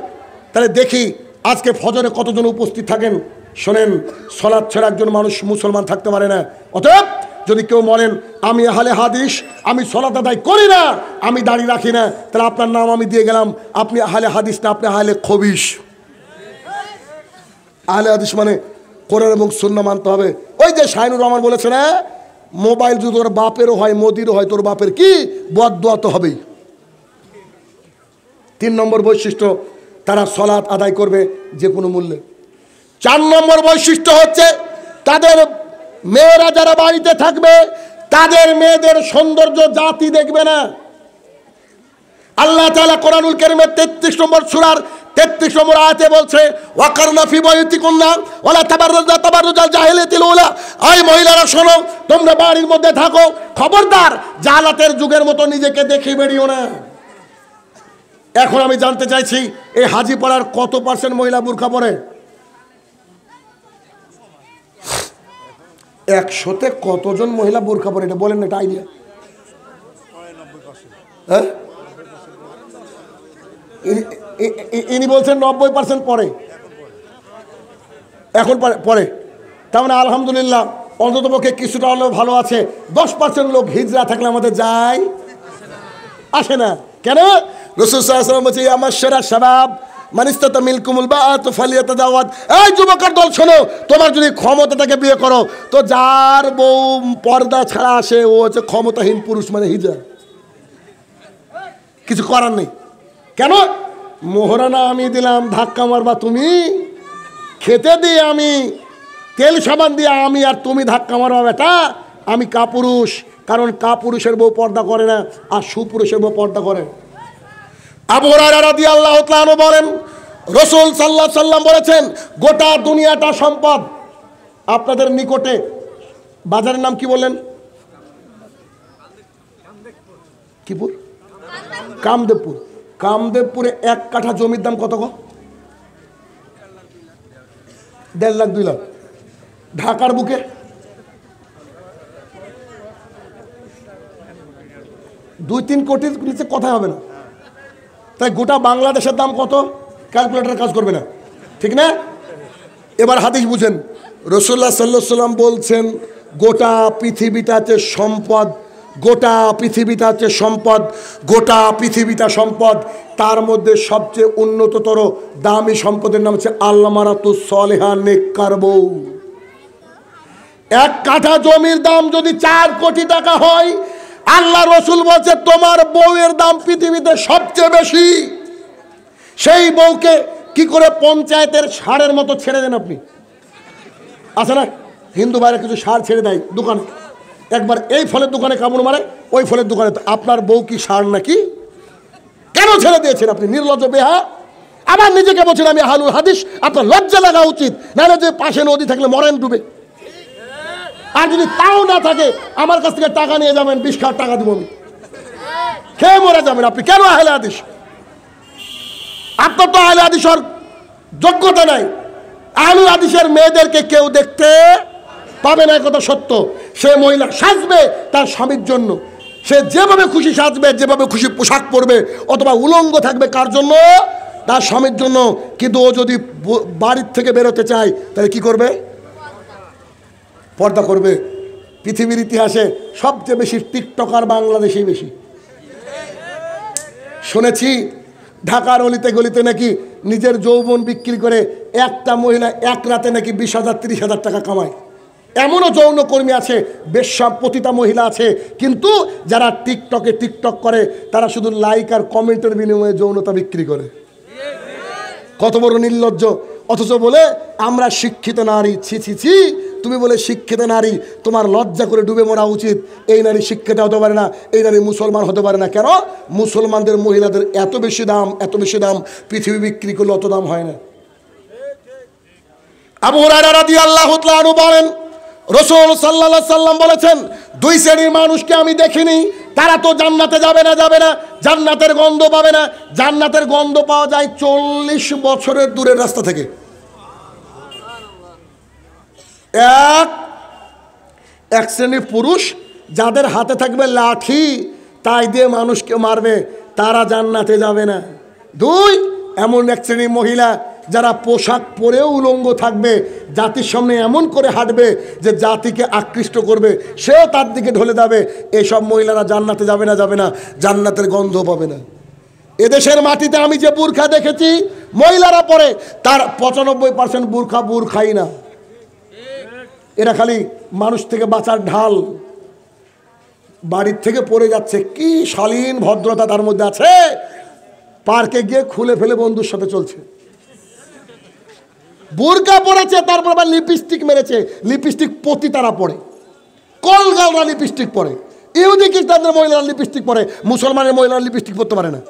তাহলে দেখি আজকে ফজরে কতজন উপস্থিত থাকেন। শোনেন, সালাত ছাড়া একজন মানুষ মুসলমান থাকতে পারে না। অতএব যদি কেউ বলেন আমি আহলে হাদিস, আমি সালাত আদায় করি না, আমি দাঁড়িয়ে রাখি না, তাহলে আপনার নাম আমি দিয়ে গেলাম, আপনি আহলে হাদিস না, আপনি আহলে খবিশ। আহলে হাদিস মানে কোরআন এবং সুন্নাহ মানতে হবে। ওই যে শাইনুর রহমান বলেছে না, মোবাইল যদি তোর বাপেরও হয়, মোদিরও হয়, তোর বাপের কি বদদোয়া তো হবেই। 3 নম্বর বৈশিষ্ট্য, তারা সালাত আদায় করবে যে কোনো মূল্যে। 4 নম্বর বৈশিষ্ট্য হচ্ছে তাদের মেয়েরা যারা বাড়িতে থাকবে তাদের মেয়েদের সৌন্দর্য জাতি দেখবে না। আল্লাহ তাআলা কোরআনুল কারীমের 33 নম্বর সূরার 33 নম্বর আয়াতে বলছে ওয়াকারনা ফি বুয়ুতিকুন্না ওয়ালা তাবাররুজনা তাবাররুজাল জাহিলিয়াতিল উলা। এই মহিলারা শোনো, তোমরা বাড়ির মধ্যে থাকো, খবরদার জালাতের যুগের মতো নিজেকে দেখে বেরিও না। এখন আমি জানতে চাইছি, এই হাজীপাড়ার কত % মহিলা বোরকা পরে? 100-তে কতজন মহিলা বোরকা পরে এটা বলেন না, একটা আইডিয়া। হ্যাঁ, ইনি বলছেন 90% পরে, এখন পরে। তার মানে আলহামদুলিল্লাহ অন্তত পক্ষে কিছুটা হলেও ভালো আছে। 10% লোক হিজরা থাকলে আমাদের যায় আসে না। কেন? রাসূল সাল্লাল্লাহু আলাইহি ওয়াসাল্লাম বলেছে আমার সেরা শাবাব মান ইসতাতা মিনকুমুল বাআত ফালিয়াতাজাওয়াজ। এই যুবকের দল শোনো, তোমার যদি ক্ষমতা থাকে বিয়ে করো। তো যার বউ পর্দা ছাড়া আসে ও হচ্ছে ক্ষমতাহীন পুরুষ, মানে হিজরা। কিছু করার নেই। কেন? মোহরানা আমি দিলাম, ধাক্কা মারবা তুমি, খেতে দিয়ে আমি, তেল সাবান দিয়ে আমি, আর তুমি ধাক্কা মারবা বেটা। আমি কাপুরুষ, কারণ কাপুরুষের বউ পর্দা করে না, আর সুপুরুষের বউ পর্দা করে। আবু হুরায়রা রাদিয়াল্লাহু তাআলা আনহু বলেন রাসূল সাল্লাল্লাহু আলাইহি সাল্লাম বলেছেন গোটা দুনিয়াটা সম্পদ আপনাদের নিকটে। বাজারের নাম কি বললেন? কিপুর? কামদেবপুর। কামদেবপুরে 1 কাঠা জমির দাম কত গো? 1.5 লাখ 2 লাখ। ঢাকার বুকে 2-3 কোটির নিচে কথাই হবে না। তাই গোটা বাংলাদেশের দাম কত? ক্যালকুলেটর কাজ করবে না, ঠিক না? এবার হাদিস বুঝেন। রাসূলুল্লাহ সাল্লাল্লাহু আলাইহি সাল্লাম বলছেন গোটা পৃথিবীটাতে সম্পদ গোটা পৃথিবীটা হচ্ছে সম্পদ, গোটা পৃথিবীটা সম্পদ, তার মধ্যে সবচেয়ে উন্নততর দামি সম্পদের নাম হচ্ছে আলমারাতুস সলেহা, নেককার বউ। এক কাঠা জমির দাম যদি 4 কোটি টাকা হয়, আল্লাহ রসুল বলছে তোমার বউয়ের দাম পৃথিবীতে সবচেয়ে বেশি। সেই বউকে কি করে পঞ্চায়েতের ষাঁড়ের মতো ছেড়ে দেন আপনি? আছে না হিন্দু ভাইরা কিছু ষাঁড় ছেড়ে দেয় দোকানে, একবার এই ফলের দোকানে কামড় মারে, ওই ফলের দোকানে। তো আপনার বউ কি ষাঁড় নাকি? কেন ছেড়ে দিয়েছেন আপনি? নির্লজ্জ বেহা। আবার নিজেকে বলছেন আমি আহলুল হাদিস। আপনার লজ্জা লাগা উচিত, নাহলে যে পাশে নদী থাকলে মরেন ডুবে। আর যদি তাও না থাকে আমার কাছ থেকে টাকা নিয়ে যাবেন, 20 লাখ টাকা দিব আমি, খেয়ে মরে যাবেন। আপনি কেন আহলে হাদিস? আপনার তো আহলে হাদিস হওয়ার যোগ্যতা নাই। আহলুল হাদিসের মেয়েদেরকে কেউ দেখতে পাবে না, কথা সত্য। সে মহিলা সাজবে তার স্বামীর জন্য, সে যেভাবে খুশি সাজবে, যেভাবে খুশি পোশাক পরবে, অথবা উলঙ্গ থাকবে কার জন্য? তার স্বামীর জন্য। কিন্তু ও যদি বাড়ির থেকে বেরোতে চায় তাহলে কি করবে? পর্দা করবে। পৃথিবীর ইতিহাসে সবচেয়ে বেশি টিকটকার বাংলাদেশেই বেশি। শুনেছি ঢাকার অলিতে গলিতে নাকি নিজের যৌবন বিক্রি করে একটা মহিলা এক রাতে নাকি 20,000 30,000 টাকা কামায়। এমনও যৌনকর্মী আছে, বেশ্যা পতিতা মহিলা আছে, কিন্তু যারা টিকটকে টিকটক করে তারা শুধু লাইক আর কমেন্টের বিনিময়ে যৌনতা বিক্রি করে। কত বড় নির্লজ্জ! অথচ বলে আমরা শিক্ষিত নারী। ছি ছি ছি, তুমি বলে শিক্ষিত নারী, তোমার লজ্জা করে ডুবে মরা উচিত। এই নারী শিক্ষিত হতে পারে না, এই নারী মুসলমান হতে পারে না। কেন? মুসলমানদের মহিলাদের এত বেশি দাম, এত বেশি দাম, পৃথিবী বিক্রি করলে অত দাম হয় না। আবু হুরায়রা রাদিয়াল্লাহু তাআলা আনহু বলেন, রাসূল সাল্লাল্লাহু আলাইহি সাল্লাম বলেছেন, 2 শ্রেণীর মানুষকে আমি দেখিনি, তারা তো জান্নাতে যাবে না, জান্নাতের গন্ধ পাবে না। জান্নাতের গন্ধ পাওয়া যায় 40 বছরের দূরের রাস্তা থেকে। এক শ্রেণীর পুরুষ যাদের হাতে থাকবে লাঠি, তাই দিয়ে মানুষকে মারবে, তারা জান্নাতে যাবে না। 2, এমন এক শ্রেণীর মহিলা যারা পোশাক পরেও উলঙ্গ থাকবে, জাতির সামনে এমন করে হাঁটবে যে জাতিকে আকৃষ্ট করবে, সেও তার দিকে ঢলে যাবে। এসব মহিলারা জান্নাতে যাবে না, জান্নাতের গন্ধ পাবে না। এদেশের মাটিতে আমি যে বুরখা দেখেছি মহিলারা পরে, তার 95% বুরখাই না। এরা খালি মানুষ থেকে বাঁচার ঢাল। বাড়ির থেকে পড়ে যাচ্ছে, কি শালীন ভদ্রতা তার মধ্যে আছে, পার্কে গিয়ে খুলে ফেলে বন্ধুর সাথে চলছে। বুরকা পরেছে, তারপর আবার লিপস্টিক মেরেছে। লিপস্টিক পতি তারা পরে, কলগালরা লিপস্টিক পরে, ইহুদি খ্রিস্টানদের মহিলারা লিপস্টিক পরে, মুসলমানের মহিলারা লিপস্টিক পরতে পারে না।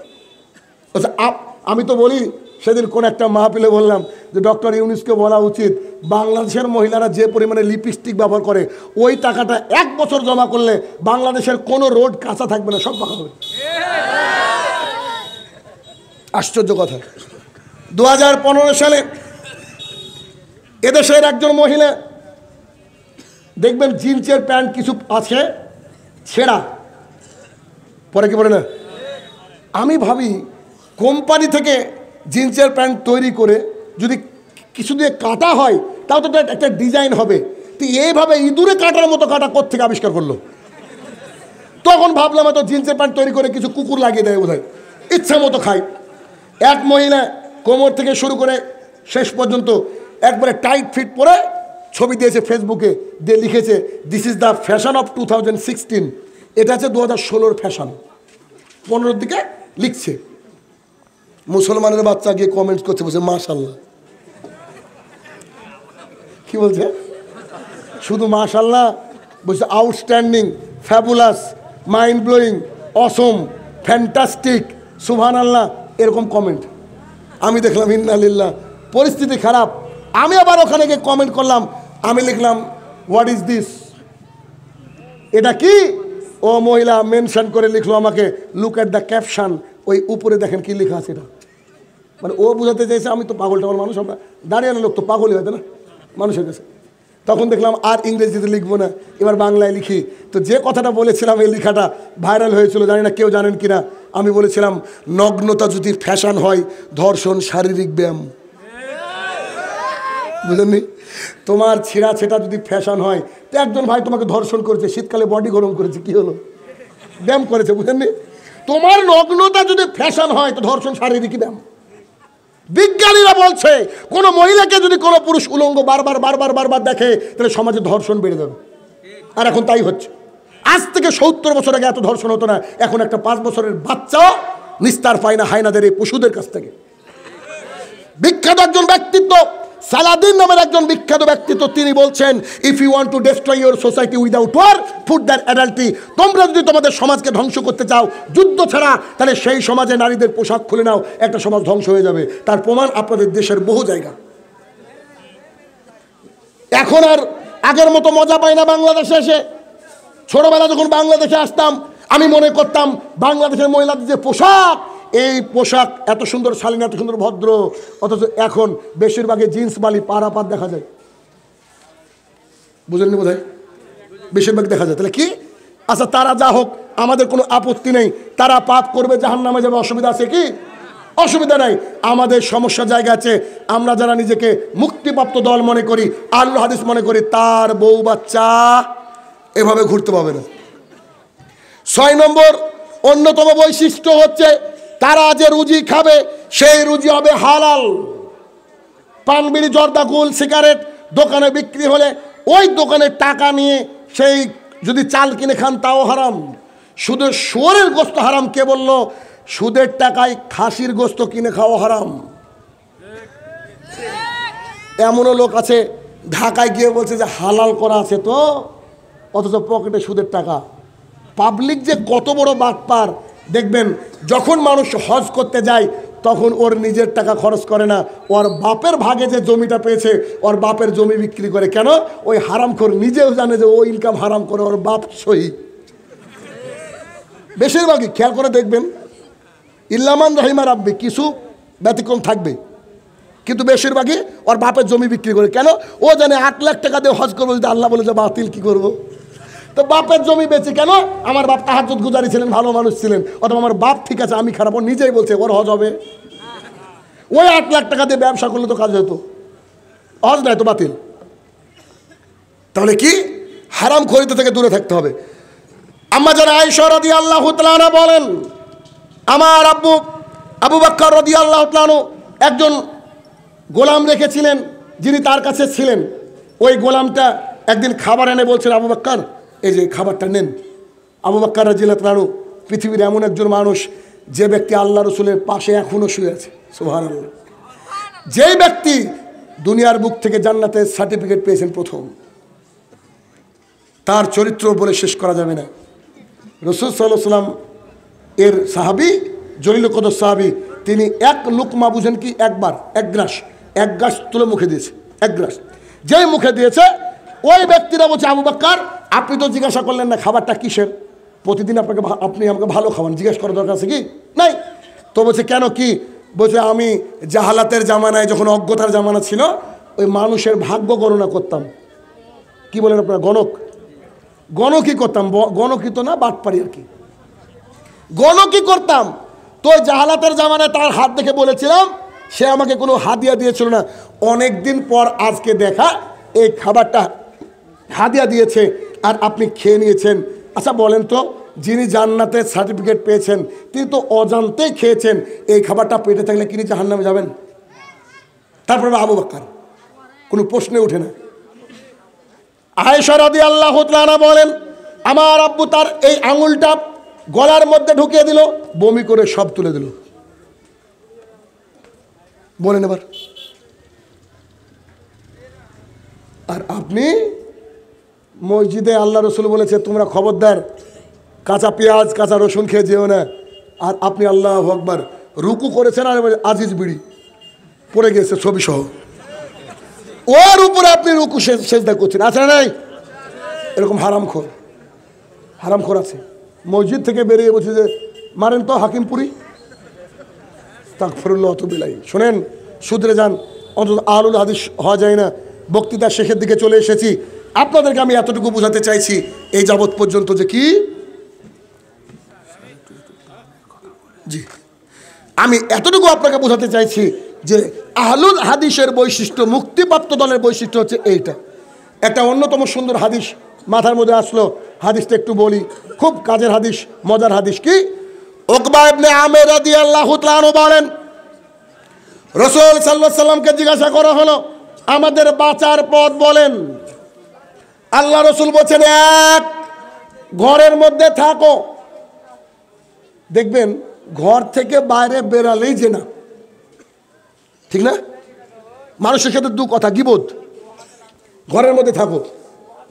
আমি তো বলি, সেদিন কোন একটা মাহফিলে বললাম যে ডক্টর ইউনূসকে বলা উচিত বাংলাদেশের মহিলারা যে পরিমাণে লিপস্টিক ব্যবহার করে, ওই টাকাটা 1 বছর জমা করলে বাংলাদেশের কোনো রোড কাঁচা থাকবে না, সব পাকা হবে। আশ্চর্য কথা। 2015 সালে এদেশের একজন মহিলা দেখবেন জিন্সের প্যান্ট কিছু আছে ছেঁড়া, পরে কি পরে না। আমি ভাবি কোম্পানি থেকে জিন্সের প্যান্ট তৈরি করে যদি কিছু দিয়ে কাটা হয় তাও তো একটা ডিজাইন হবে। তো এইভাবে ইঁদুরে কাটার মতো কাটা কোত্থেকে আবিষ্কার করলো? তখন ভাবলাম তো জিন্সের প্যান্ট তৈরি করে কিছু কুকুর লাগিয়ে দেয় বোধহয়, ইচ্ছা মতো খায়। এক মহিলা কোমর থেকে শুরু করে শেষ পর্যন্ত একবারে টাইট ফিট পরে ছবি দিয়েছে ফেসবুকে, দিয়ে লিখেছে this is the fashion of 2016। এটা হচ্ছে 2016 ফ্যাশন। 15 দিকে লিখছে। মুসলমানের বাচ্চা গিয়ে কমেন্টস করছে, বলছে মাশাল্লাহ। কি বলছে? শুধু মাশাল্লাহ বলছে, আউটস্ট্যান্ডিং, ফ্যাবুলাস, মাইন্ড ব্লোয়িং, অসম, ফ্যান্টাস্টিক, সুবহানাল্লাহ, এরকম কমেন্ট। আমি দেখলাম ইন্না লিল্লাহ, পরিস্থিতি খারাপ। আমি আবার ওখানে গিয়ে কমেন্ট করলাম, আমি লিখলাম হোয়াট ইজ দিস, এটা কি? ও মহিলা মেনশন করে লিখলো আমাকে লুক অ্যাট দ্য ক্যাপশন, ওই উপরে দেখেন কি লেখা আছে। এটা মানে ও বোঝাতে চাইছে আমি তো পাগল টাগল মানুষ, আমরা দাঁড়িয়ে লোক তো পাগলই হয়তো না মানুষের কাছে। তখন দেখলাম আর ইংরেজিতে লিখবো না, এবার বাংলায় লিখি। তো যে কথাটা বলেছিলাম এই লেখাটা ভাইরাল হয়েছিল, জানি না কেউ জানেন কিনা। আমি বলেছিলাম নগ্নতা যদি ফ্যাশন হয়, ধর্ষণ শারীরিক ব্যায়াম। বুঝলেননি? তোমার ছিঁড়া ছেঁটা যদি ফ্যাশন হয়, তো একজন ভাই তোমাকে ধর্ষণ করেছে, শীতকালে বডি গরম করেছে, কি হলো? ব্যায়াম করেছে, বুঝেননি? তোমার নগ্নতা যদি ফ্যাশন হয় তো ধর্ষণ শারীরিক ব্যায়াম। বিজ্ঞানীরা বলছে কোন মহিলাকে যদি কোনো পুরুষ উলঙ্গ বারবার বারবার বারবার দেখে তাহলে সমাজে ধর্ষণ বেড়ে যাবে। আর এখন তাই হচ্ছে। আজ থেকে 70 বছর আগে এত ধর্ষণ হতো না, এখন একটা 5 বছরের বাচ্চাও নিস্তার পায় না হায়নাদের এই পশুদের কাছ থেকে। বিখ্যাত একজন ব্যক্তিত্ব, সালাদিন নামের একজন বিখ্যাত ব্যক্তিত্ব, তিনি বলছেন, if you want to destroy your society without war put that adultery. তোমরা যদি তোমাদের সমাজকে ধ্বংস করতে চাও যুদ্ধ ছাড়া, তাহলে সেই সমাজে নারীদের পোশাক খুলে নাও, একটা সমাজ ধ্বংস হয়ে যাবে। তার প্রমাণ আপনাদের দেশের বহু জায়গা। এখন আর আগের মতো মজা পাই না বাংলাদেশে এসে। ছোটবেলা যখন বাংলাদেশে আসতাম আমি মনে করতাম বাংলাদেশের মহিলাদের যে পোশাক, এই পোশাক এত সুন্দর শালীন, এত সুন্দর ভদ্র, অথচ এখন বেশিরভাগই জিন্স বালি পারাপাত দেখা যায়। বুঝলেন বোধ হয়? বেশিরভাগ দেখা যায়। তাহলে কি? আচ্ছা, তারা যা হোক, আমাদের কোনো আপত্তি নেই, তারা পাপ করবে, জাহান্নামে যাবে, অসুবিধা আছে কি? অসুবিধা নাই। আমাদের সমস্যা জায়গা আছে, আমরা যারা নিজেকে মুক্তিপ্রাপ্ত দল মনে করি, আহলুল হাদিস মনে করি, তার বউ বাচ্চা এভাবে ঘুরতে পাবে না। 6 নম্বর অন্যতম বৈশিষ্ট্য হচ্ছে তারা যে রুজি খাবে সেই রুজি হবে হালাল। পান বিড়ি জর্দা গুল সিগারেট দোকানে বিক্রি হলে ওই দোকানের টাকা নিয়ে সেই যদি চাল কিনে খান তাও হারাম। শুধু শুয়োরের গোস্ত হারাম, কে বলল? সুদের টাকায় খাসির গোস্ত কিনে খাওয়া হারাম। এমনও লোক আছে ঢাকায় গিয়ে বলছে যে হালাল করা আছে তো, অথচ পকেটে সুদের টাকা। পাবলিক যে কত বড় বাটপার দেখবেন, যখন মানুষ হজ করতে যায় তখন ওর নিজের টাকা খরচ করে না, ওর বাপের ভাগে যে জমিটা পেয়েছে ওর বাপের জমি বিক্রি করে। কেন? ওই হারামখোর নিজেও জানে যে ও ইনকাম হারাম করে, ওর বাপ সহি। বেশিরভাগই খেয়াল করে দেখবেন, ইল্লামান রহিমা রাব্বি, কিছু ব্যতিক্রম থাকবে, কিন্তু বেশিরভাগই ওর বাপের জমি বিক্রি করে। কেন? ও জানে 8 লাখ টাকা দিয়ে হজ করবো, যদি আল্লাহ বলে যে বাতিল, কি করবো? তো বাপের জমি বেচে কেন? আমার বাপ তাহাজ্জুদ গুজারি ছিলেন, ভালো মানুষ ছিলেন, অথবা আমার বাপ ঠিক আছে আমি খারাপ, ও নিজেই বলছে ওর হজ হবে। ওই 8 লাখ টাকা দিয়ে ব্যবসা করলে তো কাজ হতো, হজ নয় তো বাতিল। তাহলে কি? হারাম খরিদ থেকে দূরে থাকতে হবে। আম্মা জান আয়েশা রাদিয়াল্লাহু তাআলা আনহা বলেন, আমার আব্বু আবু বকর রাদিয়াল্লাহু তাআলা আনহু একজন গোলাম রেখেছিলেন যিনি তার কাছে ছিলেন। ওই গোলামটা একদিন খাবার এনে বলছেন, আবু বকর এই যে খাবারটা নেন। আবু বকর রাদিয়াল্লাহু তাআলা আনহু পৃথিবীর এমন একজন মানুষ যে ব্যক্তি আল্লাহ রসুলের পাশে এখনো শুয়ে আছে, সুবহানাল্লাহ। যেই ব্যক্তি দুনিয়ার বুক থেকে জান্নাতের সার্টিফিকেট পেয়েছেন প্রথম, তার চরিত্র বলে শেষ করা যাবে না। রাসূল সাল্লাল্লাহু আলাইহি ওয়াসাল্লাম এর সাহাবী, জলিল কদর সাহাবী, তিনি এক লুকমা, বুঝেন কি, একবার এক গ্রাস তুলে মুখে দিয়েছে, এক গ্রাস। যেই মুখে দিয়েছে ওই ব্যক্তিরা বলছে, আবু বকর আপনি তো জিজ্ঞাসা করলেন না খাবারটা কিসের, প্রতিদিন আপনি আমাকে ভালো খাওয়ান, জিজ্ঞেস করার দরকার আছে কি? নাই। তো বলছে কেন, কি? বলছে আমি জাহালাতের জামানায়, যখন অজ্ঞতার জামানা ছিল, ওই মানুষের ভাগ্য গণনা করতাম। কি বলেন আপনারা? গণকি করতাম। গণকি তো না, বাটপাড়ি আর কি, গণকি করতাম। তো ওই জাহালাতের জামানায় তার হাত দেখে বলেছিলাম, সে আমাকে কোনো হাদিয়া দিয়েছিল না। অনেক দিন পর আজকে দেখা এই খাবারটা হাদিয়া দিয়েছে আর আপনি খেয়ে নিয়েছেন। আচ্ছা বলেন তো, যিনি জান্নাতের সার্টিফিকেট পেয়েছেন তিনি তো অজান্তেই খেয়েছেন, এই খাবারটা পেটে থাকলে তিনি জাহান্নামে যাবেন? তারপরে আবু বকর, কোনো প্রশ্নে ওঠে না। আয়েশা রাদিয়াল্লাহু তাআলা বলেন, আমার আব্বু তার এই আঙুলটা গলার মধ্যে ঢুকিয়ে দিল, বমি করে সব তুলে দিল। বলেন এবার। আর আপনি মসজিদে আল্লাহ রসুল বলেছে তোমরা খবরদার কাঁচা পেঁয়াজ কাঁচা রসুন খেয়ে যেও না, আর আপনি আল্লাহু আকবার রুকু করেছেন আর আজিজ বিড়ি পড়ে গেছে ছবি সহ, ওর উপরে আপনি রুকু সেজদা করছেন। আছে না নাই? এরকম হারামখোর আছে। মসজিদ থেকে বেরিয়ে বলছে যে মারেন তো হাকিমপুরি, তাকফিরুল্লাহ ওয়া বিলাই। শোনেন, শুধরে যান, অন্তত আহলুল হাদিস হওয়া যায় না। বক্তৃতা শেষের দিকে চলে এসেছি। আপনাদেরকে আমি এতটুকু বোঝাতে চাইছি এই যাবৎ পর্যন্ত যে কি, জি আমি এতটুকু আপনাকে বোঝাতে চাইছি যে আহলুল হাদিসের বৈশিষ্ট্য, মুক্তিপ্রাপ্ত দলের বৈশিষ্ট্য হচ্ছে এইটা। একটা অন্যতম সুন্দর হাদিস মাথার মধ্যে আসলো, হাদিসটা একটু বলি, খুব কাজের হাদিস, মজার হাদিস। কি? উকবা ইবনে আমির রাদিয়াল্লাহু তাআলা আনহু বলেন, রাসূল সাল্লাল্লাহু আলাইহি সাল্লামকে জিজ্ঞাসা করা হলো, আমাদের বাঁচার পথ বলেন। আল্লাহ রাসূল বলেন, এক, ঘরের মধ্যে থাকো। দেখবেন ঘর থেকে বাইরে বেরালেই যে না, ঠিক না? মানুষের সাথে দু কথা, গীবত। ঘরের মধ্যে থাকো,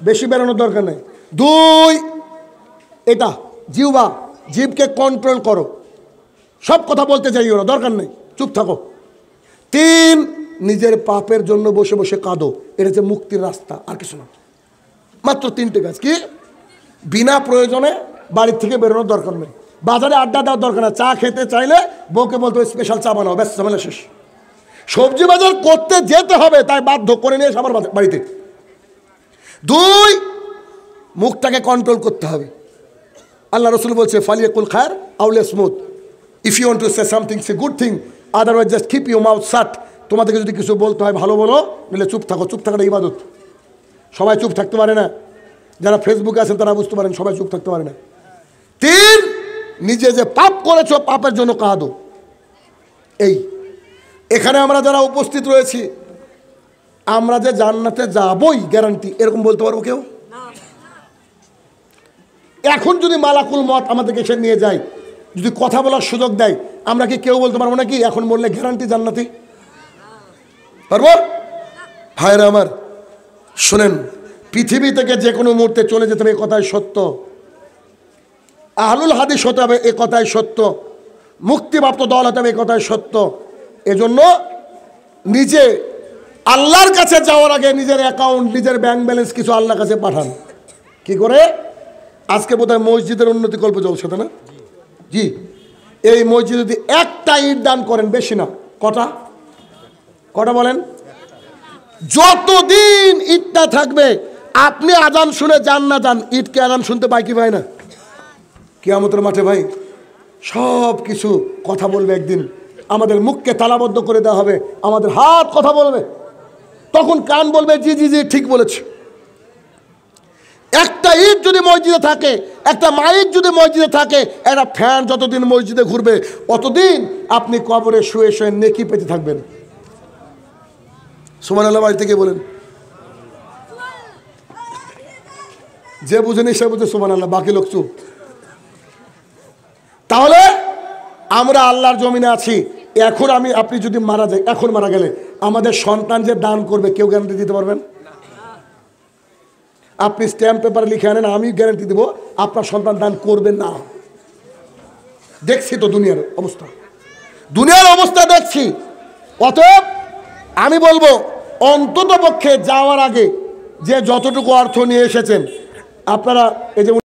বেশি বেরোনোর দরকার নেই। দুই, এটা জিহ্বা, জিভকে কন্ট্রোল করো, সব কথা বলতে চাইও না, দরকার নেই, চুপ থাকো। তিন, নিজের পাপের জন্য বসে বসে কাঁদো, এটা হচ্ছে মুক্তির রাস্তা, আর কিছু না। মাত্র তিনটে কাজ। কি? বিনা প্রয়োজনে বাড়ির থেকে বেরোনোর দরকার নেই, বাজারে আড্ডা দেওয়ার দরকার নেই, চা খেতে চাইলে বউকে বলতে হবে স্পেশাল চা বানাও, ব্যাস ঝামেলা শেষ। সবজি বাজার করতে যেতে হবে, তাই বাধ্য করে নিয়ে সবার বাড়িতে। দুই, মুখটাকে কন্ট্রোল করতে হবে। আল্লাহ রসুল বলছে, ফালিয়াকুল খায়র আও লিয়াসমুত, if you want to say something say good thing, otherwise just keep your mouth shut. তোমাদেরকে যদি কিছু বলতে হয় ভালো বলো, নাহলে চুপ থাকো। চুপ থাকাটা ইবাদত। সবাই চুপ থাকতে পারে না, যারা ফেসবুকে আছেন তারা বুঝতে পারেন, সবাই চুপ থাকতে পারে না। তিন, নিজে যে পাপ করেছো পাপের জন্য কাঁদো। এই এখানে আমরা যারা উপস্থিত রয়েছি, আমরা যে জান্নাতে যাবই গ্যারান্টি, এরকম বলতে পারবো কেউ? এখন যদি মালাকুল মত আমাদেরকে এসে নিয়ে যায়, যদি কথা বলার সুযোগ দেয়, আমরা কি কেউ বলতে পারবো নাকি এখন বললে গ্যারান্টি জান্নাতি? পারবো? ভাইরা আমার শোনেন, পৃথিবী থেকে যে কোনো মুহূর্তে চলে যেতে হবে, এ কথাই সত্য। আহলুল হাদিস হতে হবে, এ কথাই সত্য। মুক্তিপ্রাপ্ত দল হতে হবে, এ কথাই সত্য। এজন্য নিজে আল্লাহর কাছে যাওয়ার আগে নিজের অ্যাকাউন্ট, নিজের ব্যাংক ব্যালেন্স কিছু আল্লাহর কাছে পাঠান। কি করে? আজকে বোধহয় মসজিদের উন্নতি কল্প জলসা, তাই না? জি, এই মসজিদে যদি একটা ইট দান করেন, বেশি না, কটা কটা বলেন? যতদিন ইটটা থাকবে, আপনি আজান শুনে যান না যান, ইটকে আজান শুনতে পাই কি পায় না? কিয়ামতের মাঠে ভাই সব কিছু কথা বলবে একদিন। আমাদের মুখকে তালাবদ্ধ করে দেওয়া হবে, আমাদের হাত কথা বলবে, তখন কান বলবে জি জি জি ঠিক বলেছে। একটা ইট যদি মসজিদে থাকে, একটা মাইক যদি মসজিদে থাকে, একটা ফ্যান যতদিন মসজিদে ঘুরবে, অতদিন আপনি কবরে শুয়ে শুয়ে নেকি পেতে থাকবেন। সুবহানাল্লাহ বাড়ি থেকে বলেন। যে বুঝেনি সে বুঝে সুবহানাল্লাহ, বাকি লোক চুপ। তাহলে আমরা আল্লাহর জমিনে আছি। এখন আপনি যদি মারা যায়, এখন মারা গেলে আমাদের সন্তান যে দান করবে, কেউ গ্যারান্টি দিতে পারবেন? আপনি স্ট্যাম্প পেপারে লিখে আনেন, আমি গ্যারান্টি দেবো আপনার সন্তান দান করবেন না। দেখছি তো দুনিয়ার অবস্থা দেখছি। অতএব আমি বলবো, অন্তত পক্ষে যাওয়ার আগে যে যতটুকু অর্থ নিয়ে এসেছেন আপনারা, এই যে